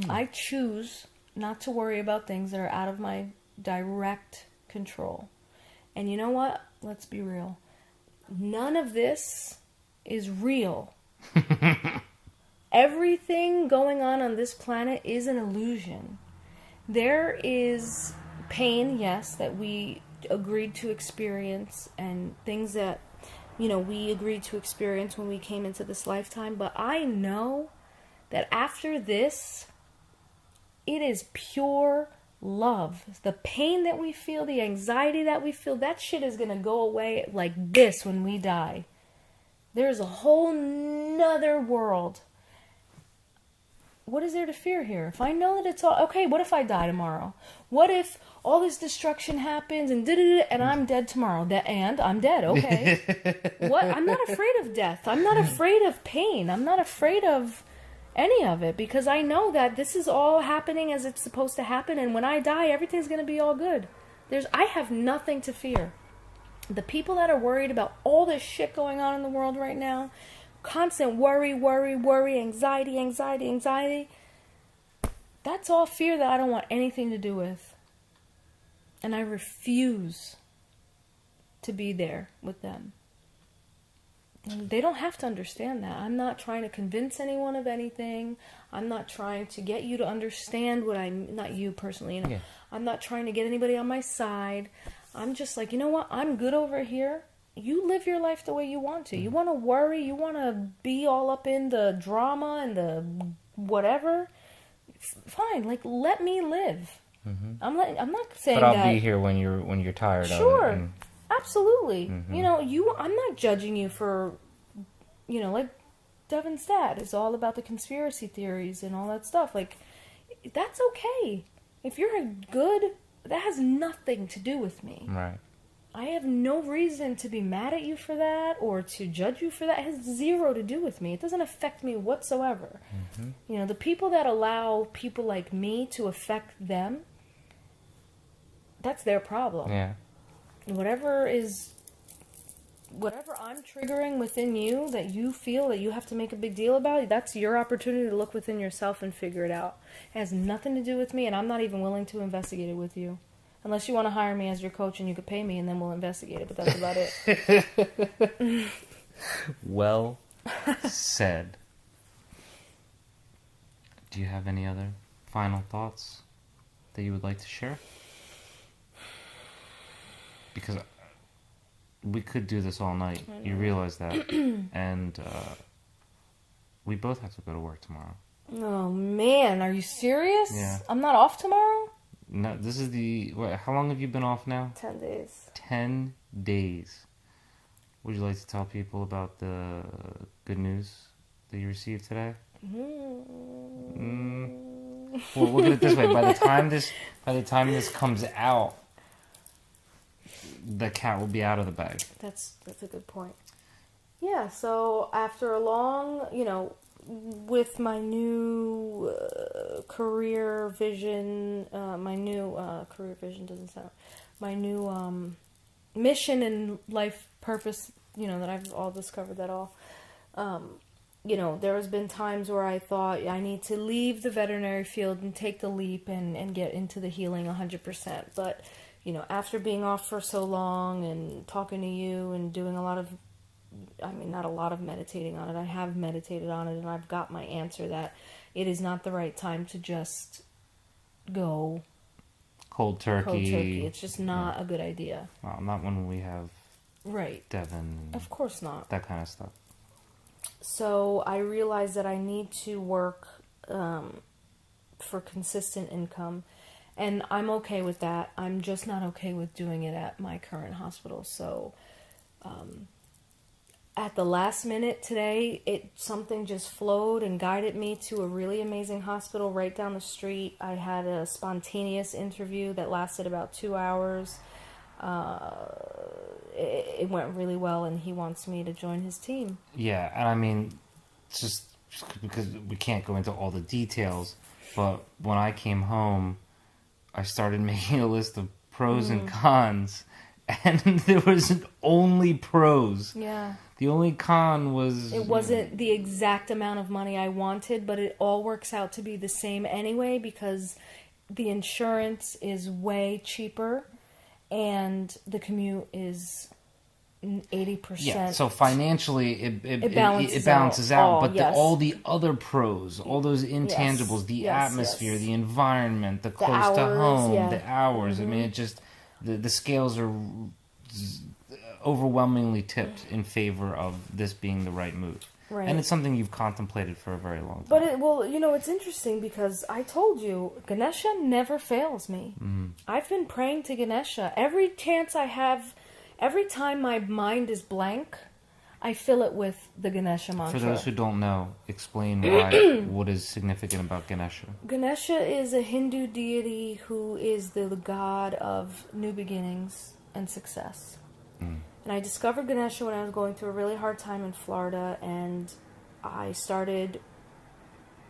I choose not to worry about things that are out of my direct control. And you know what? Let's be real. None of this is real. Everything going on this planet is an illusion. There is pain, yes, that we agreed to experience, and things that, we agreed to experience when we came into this lifetime. But I know that after this, it is pure love. The pain that we feel, the anxiety that we feel, that shit is going to go away like this when we die. There's a whole nother world. What is there to fear here? If I know that it's all... Okay, what if I die tomorrow? What if all this destruction happens and and I'm dead tomorrow? And I'm dead, okay. What? I'm not afraid of death. I'm not afraid of pain. I'm not afraid of any of it, because I know that this is all happening as it's supposed to happen, and when I die, everything's going to be all good. I have nothing to fear. The people that are worried about all this shit going on in the world right now, constant worry, anxiety, that's all fear that I don't want anything to do with. And I refuse to be there with them. And they don't have to understand that. I'm not trying to convince anyone of anything. I'm not trying to get you to understand not you personally, Yeah. I'm not trying to get anybody on my side. I'm just like, you know what? I'm good over here. You live your life the way you want to. You want to worry, you want to be all up in the drama and the whatever. Fine, let me live. Mm-hmm. I'm not saying that. But I'll be here when you're tired of it. Sure. Absolutely. Mm-hmm. I'm not judging you for, like Devin's dad is all about the conspiracy theories and all that stuff. That's okay. If you're good, that has nothing to do with me. Right. I have no reason to be mad at you for that or to judge you for that. It has zero to do with me. It doesn't affect me whatsoever. Mm-hmm. The people that allow people like me to affect them, that's their problem. Yeah. Whatever I'm triggering within you that you feel that you have to make a big deal about, that's your opportunity to look within yourself and figure it out. It has nothing to do with me, and I'm not even willing to investigate it with you. Unless you want to hire me as your coach and you could pay me, and then we'll investigate it, but that's about it. Well said. Do you have any other final thoughts that you would like to share? Because we could do this all night. You realize that. And we both have to go to work tomorrow. Oh, man. Are you serious? Yeah. I'm not off tomorrow? No, this is how long have you been off now? 10 days. 10 days. Would you like to tell people about the good news that you received today? Well, look at it this way. By the time this comes out, the cat will be out of the bag. That's a good point. Yeah, so after a long, with my new career vision, my new mission and life purpose, that I've all discovered that all, there has been times where I thought I need to leave the veterinary field and take the leap and get into the healing 100%. But after being off for so long and talking to you and doing not a lot of meditating on it. I have meditated on it, and I've got my answer that it is not the right time to just go cold turkey. It's just not a good idea. Well, not when we have right Devin. Of course not. That kind of stuff. So I realized that I need to work for consistent income, and I'm okay with that. I'm just not okay with doing it at my current hospital. So at the last minute today, something just flowed and guided me to a really amazing hospital right down the street. I had a spontaneous interview that lasted about 2 hours. It went really well, and he wants me to join his team. Yeah, and I mean, just because we can't go into all the details, but when I came home, I started making a list of pros and cons, and there was only pros. Yeah. The only con was... It wasn't the exact amount of money I wanted, but it all works out to be the same anyway, because the insurance is way cheaper, and the commute is 80%. Yeah, so financially it balances out, but yes. all the other pros, all those intangibles, Yes, the yes, atmosphere, yes. the environment, the close hours, to home, yeah. the hours, I mean, it just, the scales are overwhelmingly tipped in favor of this being the right move. Right. And it's something you've contemplated for a very long time. But it's interesting because I told you, Ganesha never fails me. I've been praying to Ganesha. Every chance I have, every time my mind is blank, I fill it with the Ganesha mantra. For those who don't know, explain why, what is significant about Ganesha. Ganesha is a Hindu deity who is the god of new beginnings and success. And I discovered Ganesha when I was going through a really hard time in Florida, and I started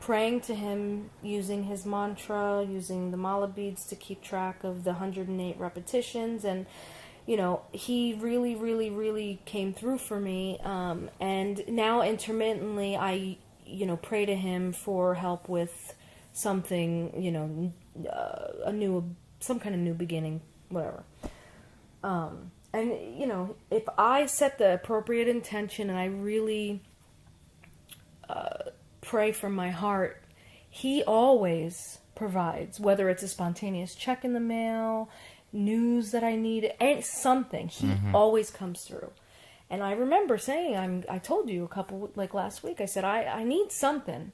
praying to him using his mantra, using the mala beads to keep track of the 108 repetitions, and he really, really, really came through for me. And now intermittently, I, pray to him for help with something, some kind of new beginning, whatever. And, if I set the appropriate intention and I really pray from my heart, he always provides, whether it's a spontaneous check in the mail, news that I need, something. He always comes through. And I remember saying, I told you last week, I said, I need something.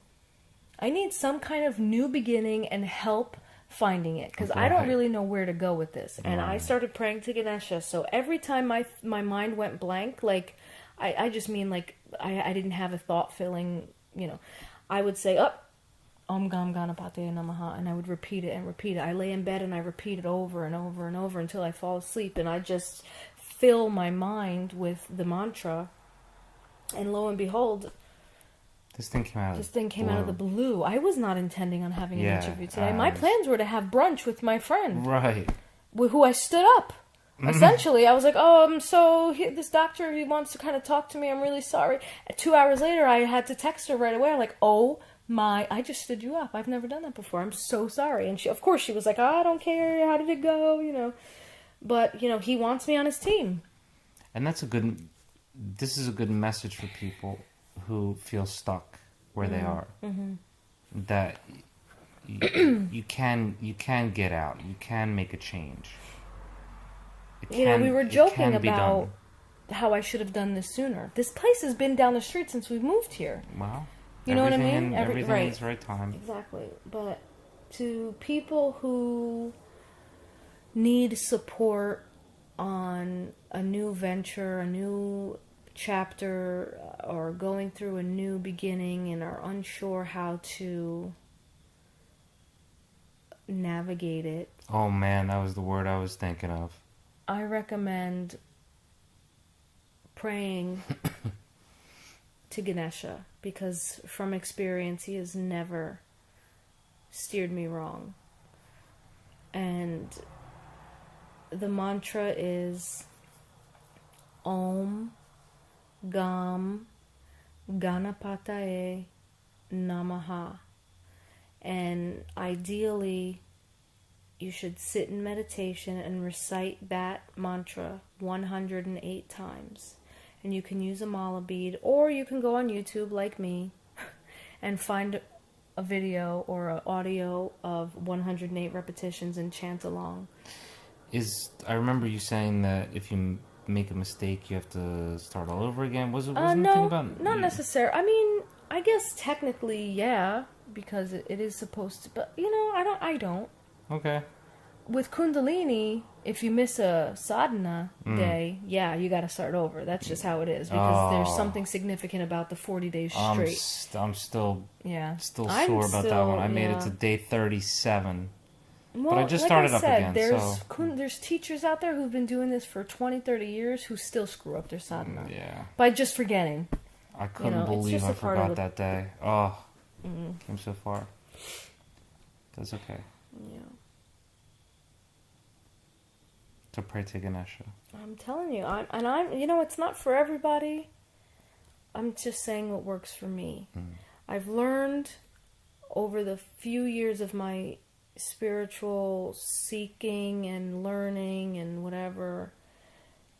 I need some kind of new beginning and help finding it, because I don't really know where to go with this. And I started praying to Ganesha. So every time my mind went blank, I just mean I didn't have a thought filling, I would say, Om Gam Ganapate Namaha, and I would repeat it and repeat it. I lay in bed and I repeat it over and over and over until I fall asleep, and I just fill my mind with the mantra, and lo and behold, This thing came out of the blue. I was not intending on having an interview today. My was- plans were to have brunch with my friend, Right. who I stood up. Essentially, I was like, this doctor, he wants to kind of talk to me. I'm really sorry. 2 hours later, I had to text her right away. I'm like, I just stood you up. I've never done that before. I'm so sorry. And she was like, I don't care. How did it go? But, he wants me on his team. And this is a good message for people who feel stuck where they are. That you can get out. You can make a change. We were joking about how I should have done this sooner. This place has been down the street since we moved here. Well, you know what I mean? Everything right. in its right time. Exactly. But to people who need support on a new venture, a new chapter, or going through a new beginning and are unsure how to navigate it, Oh man, that was the word I was thinking of. I recommend praying to Ganesha, because from experience he has never steered me wrong. And the mantra is Om Gam Ganapataye Namaha. And ideally you should sit in meditation and recite that mantra 108 times. And you can use a mala bead, or you can go on YouTube like me and find a video or an audio of 108 repetitions and chant along. I remember you saying that if you make a mistake, you have to start all over again. Was it the No, thing about not necessarily. I mean, I guess technically, yeah, because it is supposed to. But I don't. Okay. With Kundalini, if you miss a sadhana day, yeah, you got to start over. That's just how it is, because there's something significant about the 40 days straight. I'm still I'm sore about that one. I made it to day 37. Well, but I just started up again. There's teachers out there who've been doing this for 20, 30 years who still screw up their sadhana. Yeah. By just forgetting. I couldn't believe I forgot that day. Oh, came so far. That's okay. Yeah. To pray to Ganesha. I'm telling you, it's not for everybody. I'm just saying what works for me. I've learned over the few years of my spiritual seeking and learning and whatever,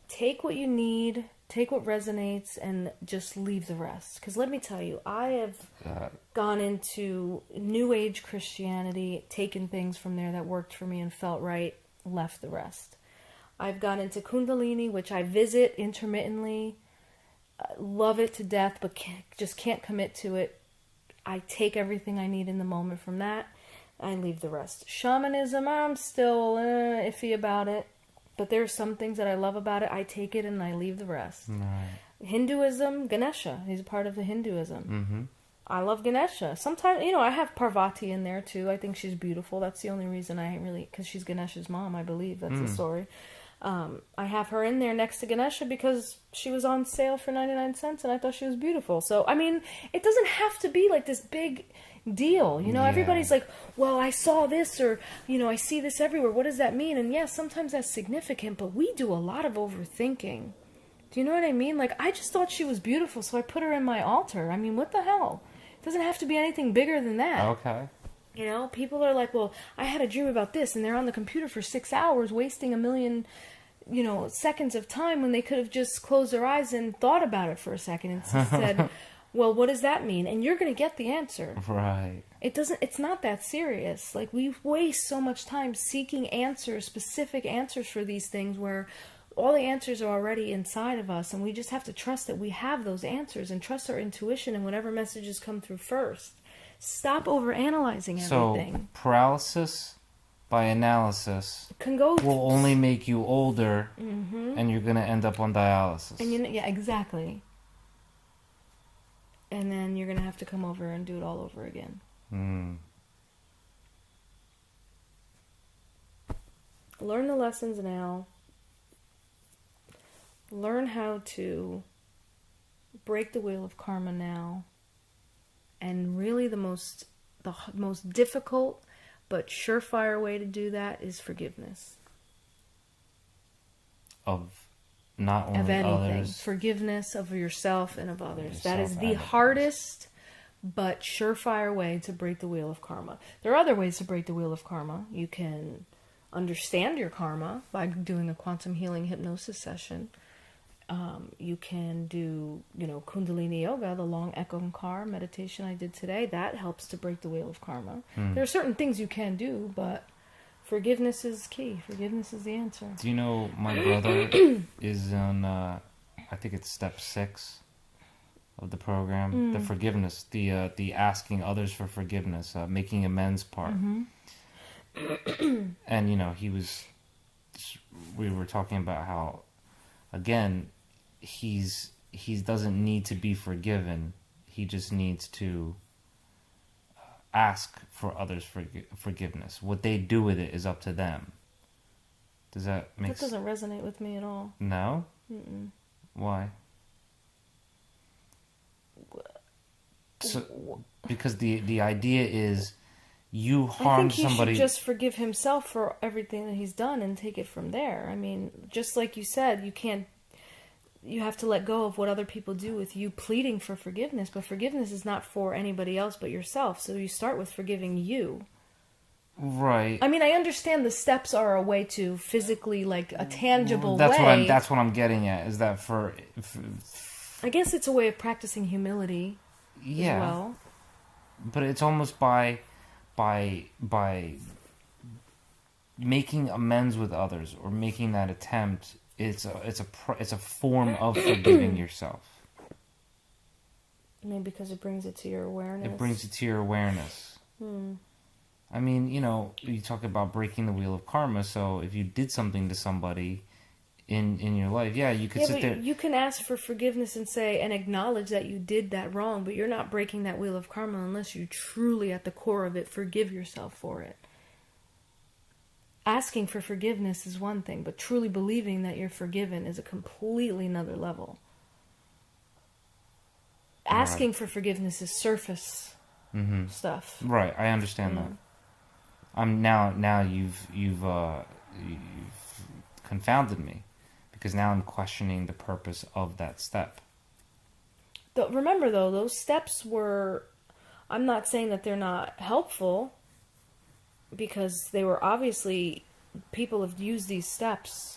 take what you need, take what resonates, and just leave the rest. Because let me tell you, I have gone into New Age Christianity, taken things from there that worked for me and felt right, left the rest. I've gone into Kundalini, which I visit intermittently, love it to death, but just can't commit to it. I take everything I need in the moment from that. I leave the rest. Shamanism, I'm still iffy about it, but there's some things that I love about it. I take it and I leave the rest. Right. Hinduism, Ganesha, he's a part of the Hinduism. I love Ganesha. Sometimes, I have Parvati in there too. I think she's beautiful. That's the only reason because she's Ganesha's mom, I believe. That's the story. I have her in there next to Ganesha because she was on sale for 99 cents and I thought she was beautiful. So, I mean, it doesn't have to be like this big deal. Everybody's like, well, I saw this, or, I see this everywhere. What does that mean? And yes, sometimes that's significant, but we do a lot of overthinking. Do you know what I mean? Like, I just thought she was beautiful, so I put her in my altar. I mean, what the hell? It doesn't have to be anything bigger than that. Okay. People are like, well, I had a dream about this, and they're on the computer for 6 hours wasting a million, seconds of time when they could have just closed their eyes and thought about it for a second and said, well, what does that mean? And you're going to get the answer. Right. It's not that serious. Like, we waste so much time seeking answers, specific answers for these things where all the answers are already inside of us, and we just have to trust that we have those answers and trust our intuition and whatever messages come through first. Stop overanalyzing everything. So, paralysis by analysis will only make you older, and you're going to end up on dialysis. And yeah, exactly. And then you're going to have to come over and do it all over again. Learn the lessons now. Learn how to break the wheel of karma now. And really the most difficult but surefire way to do that is forgiveness. Of not only of anything. others. Forgiveness of yourself and of others. That is the hardest but surefire way to break the wheel of karma. There are other ways to break the wheel of karma. You can understand your karma by doing a quantum healing hypnosis session. You can do, Kundalini Yoga, the long Ekankar meditation I did today. That helps to break the wheel of karma. There are certain things you can do, but forgiveness is key. Forgiveness is the answer. Do you know my brother is on, I think it's step 6 of the program, the forgiveness, the asking others for forgiveness, making amends part. And, we were talking about how, again, he doesn't need to be forgiven. He just needs to ask for others' forgiveness. What they do with it is up to them. Does that make sense? That doesn't resonate with me at all. No? Mm-mm. Why? So, because the idea is you harm somebody. I think he should just forgive himself for everything that he's done and take it from there. I mean, just like you said, you have to let go of what other people do with you pleading for forgiveness, but forgiveness is not for anybody else but yourself. So you start with forgiving you. Right. I mean, I understand the steps are a way to physically, like, a tangible That's way. That's what I'm getting at. Is that for I guess it's a way of practicing humility as well. But it's almost by making amends with others or making that attempt. It's a form of forgiving yourself. Maybe because it brings it to your awareness. It brings it to your awareness. I mean, you know, you talk about breaking the wheel of karma. So if you did something to somebody in your life, you could sit there. You can ask for forgiveness and say and acknowledge that you did that wrong, but you're not breaking that wheel of karma unless you truly, at the core of it, forgive yourself for it. Asking for forgiveness is one thing, but truly believing that you're forgiven is a completely another level. Asking for forgiveness is surface stuff. Right, I understand that. I'm now you've confounded me, because now I'm questioning the purpose of that step. Remember though, those steps were, I'm not saying that they're not helpful, because they were obviously, people have used these steps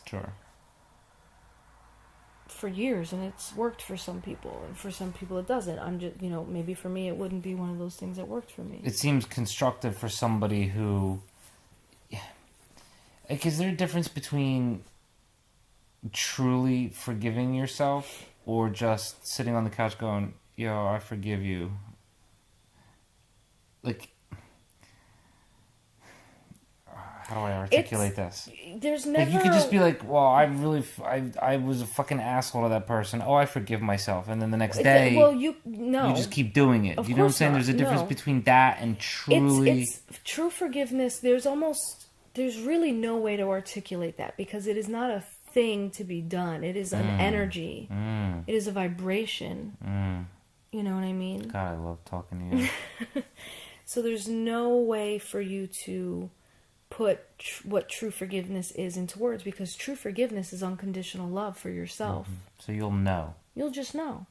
for years, and it's worked for some people, and for some people it doesn't. I'm just, maybe for me it wouldn't be one of those things that worked for me. It seems constructive for somebody who... Like, is there a difference between truly forgiving yourself or just sitting on the couch going, yo, I forgive you? Like... How do I articulate this? There's never... Like, you could just be like, well, I was a fucking asshole to that person. Oh, I forgive myself. And then the next day, you just keep doing it. You know what I'm saying? There's a difference between that and truly... It's true forgiveness. There's really no way to articulate that, because it is not a thing to be done. It is an energy. It is a vibration. You know what I mean? God, I love talking to you. So there's no way for you to put what true forgiveness is into words, because true forgiveness is unconditional love for yourself. So you'll know. You'll just know.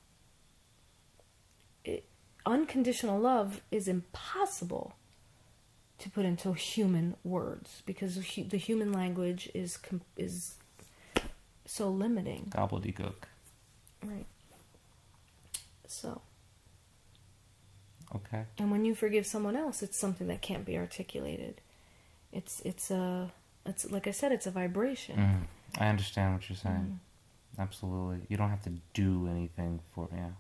Unconditional love is impossible to put into human words, because the human language is so limiting. Gobbledygook. Right. So. Okay. And when you forgive someone else, it's something that can't be articulated. It's like I said, it's a vibration. I understand what you're saying. Absolutely. You don't have to do anything for it. Yeah.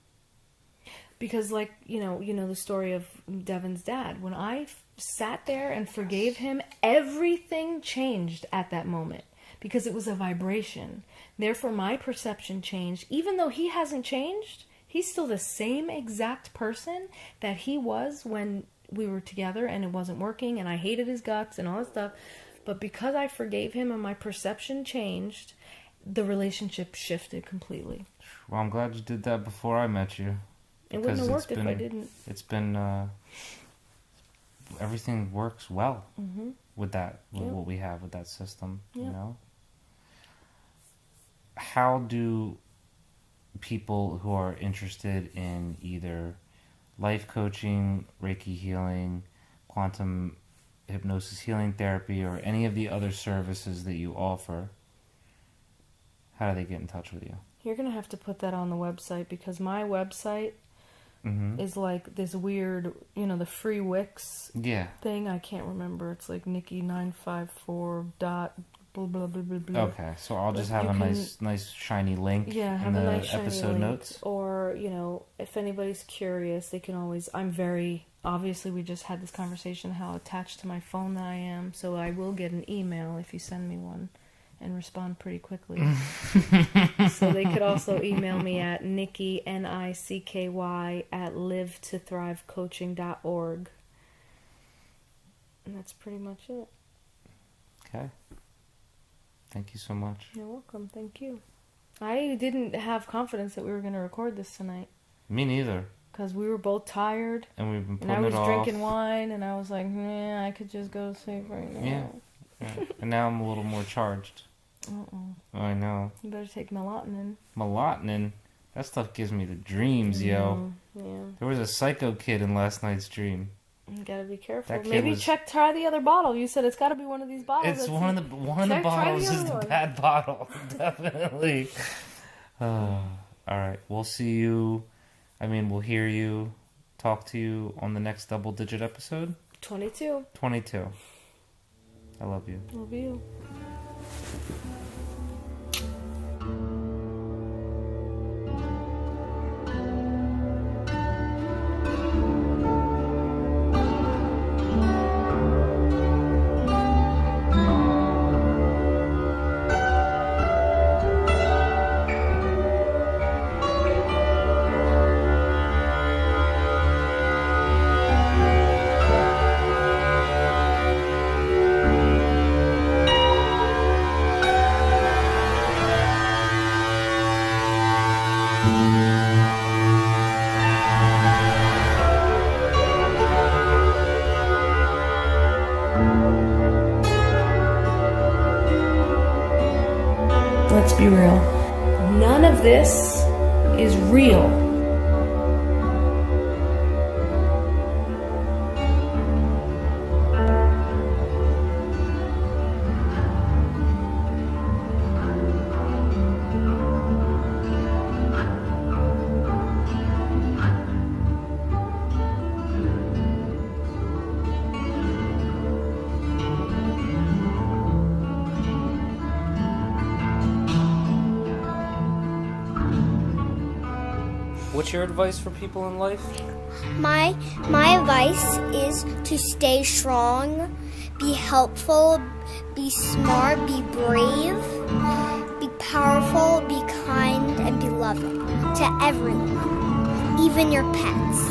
Because, like, you know the story of Devin's dad. When I sat there and forgave him, everything changed at that moment, because it was a vibration. Therefore, my perception changed. Even though he hasn't changed, he's still the same exact person that he was when we were together and it wasn't working and I hated his guts and all that stuff. But because I forgave him and my perception changed, the relationship shifted completely. Well, I'm glad you did that before I met you. It wouldn't have worked if I didn't. It's been... everything works well with that, with what we have with that system, you know? How do people who are interested in either life coaching, Reiki healing, quantum hypnosis healing therapy, or any of the other services that you offer, how do they get in touch with you? You're going to have to put that on the website, because my website is like this weird, the free Wix thing. I can't remember. It's like Nicky954 dot blah blah blah blah blah. Okay, so I'll just have a nice shiny link in the nice episode notes. Or, if anybody's curious, they can always... Obviously, we just had this conversation how attached to my phone that I am, so I will get an email if you send me one and respond pretty quickly. So they could also email me at Nicky, Nicky, at livetothrivecoaching.org. And that's pretty much it. Okay. Thank you so much. You're welcome. Thank you. I didn't have confidence that we were going to record this tonight. Me neither. Because we were both tired. And we've been putting it off. And I was drinking off. wine, and I was like, I could just go to sleep right now. Yeah. And now I'm a little more charged. I know. You better take melatonin. Melatonin? That stuff gives me the dreams, yo. Yeah. There was a psycho kid in last night's dream. You gotta be careful. That kid Maybe was- try the other bottle. You said it's got to be one of these bottles. It's one of the bottles is the bad bottle, definitely. All right, we'll see you. I mean, we'll hear you, talk to you on the next double-digit episode. 22. 22. I love you. Love you. Let's be real. None of this is real. What's your advice for people in life? My advice is to stay strong, be helpful, be smart, be brave, be powerful, be kind, and be loving to everyone, even your pets.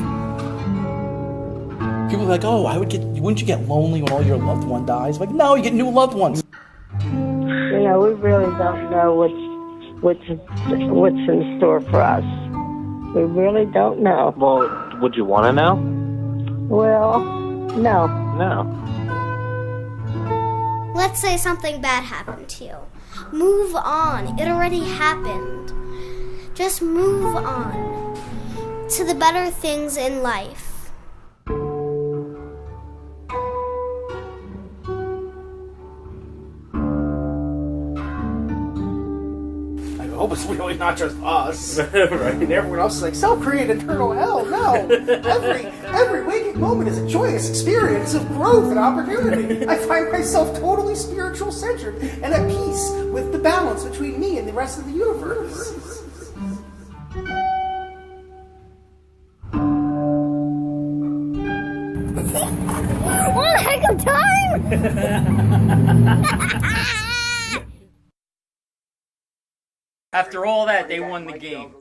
People are like, oh, wouldn't you get lonely when all your loved one dies? Like, no, you get new loved ones. You know, we really don't know what's in store for us. We really don't know. Well, would you want to know? Well, no. No. Let's say something bad happened to you. Move on. It already happened. Just move on to the better things in life. I hope it's really not just us. Right. And everyone else is like, self-created eternal hell. No. Every waking moment is a joyous experience of growth and opportunity. I find myself totally spiritual centered and at peace with the balance between me and the rest of the universe. What a heck of time! After all that, they won the game.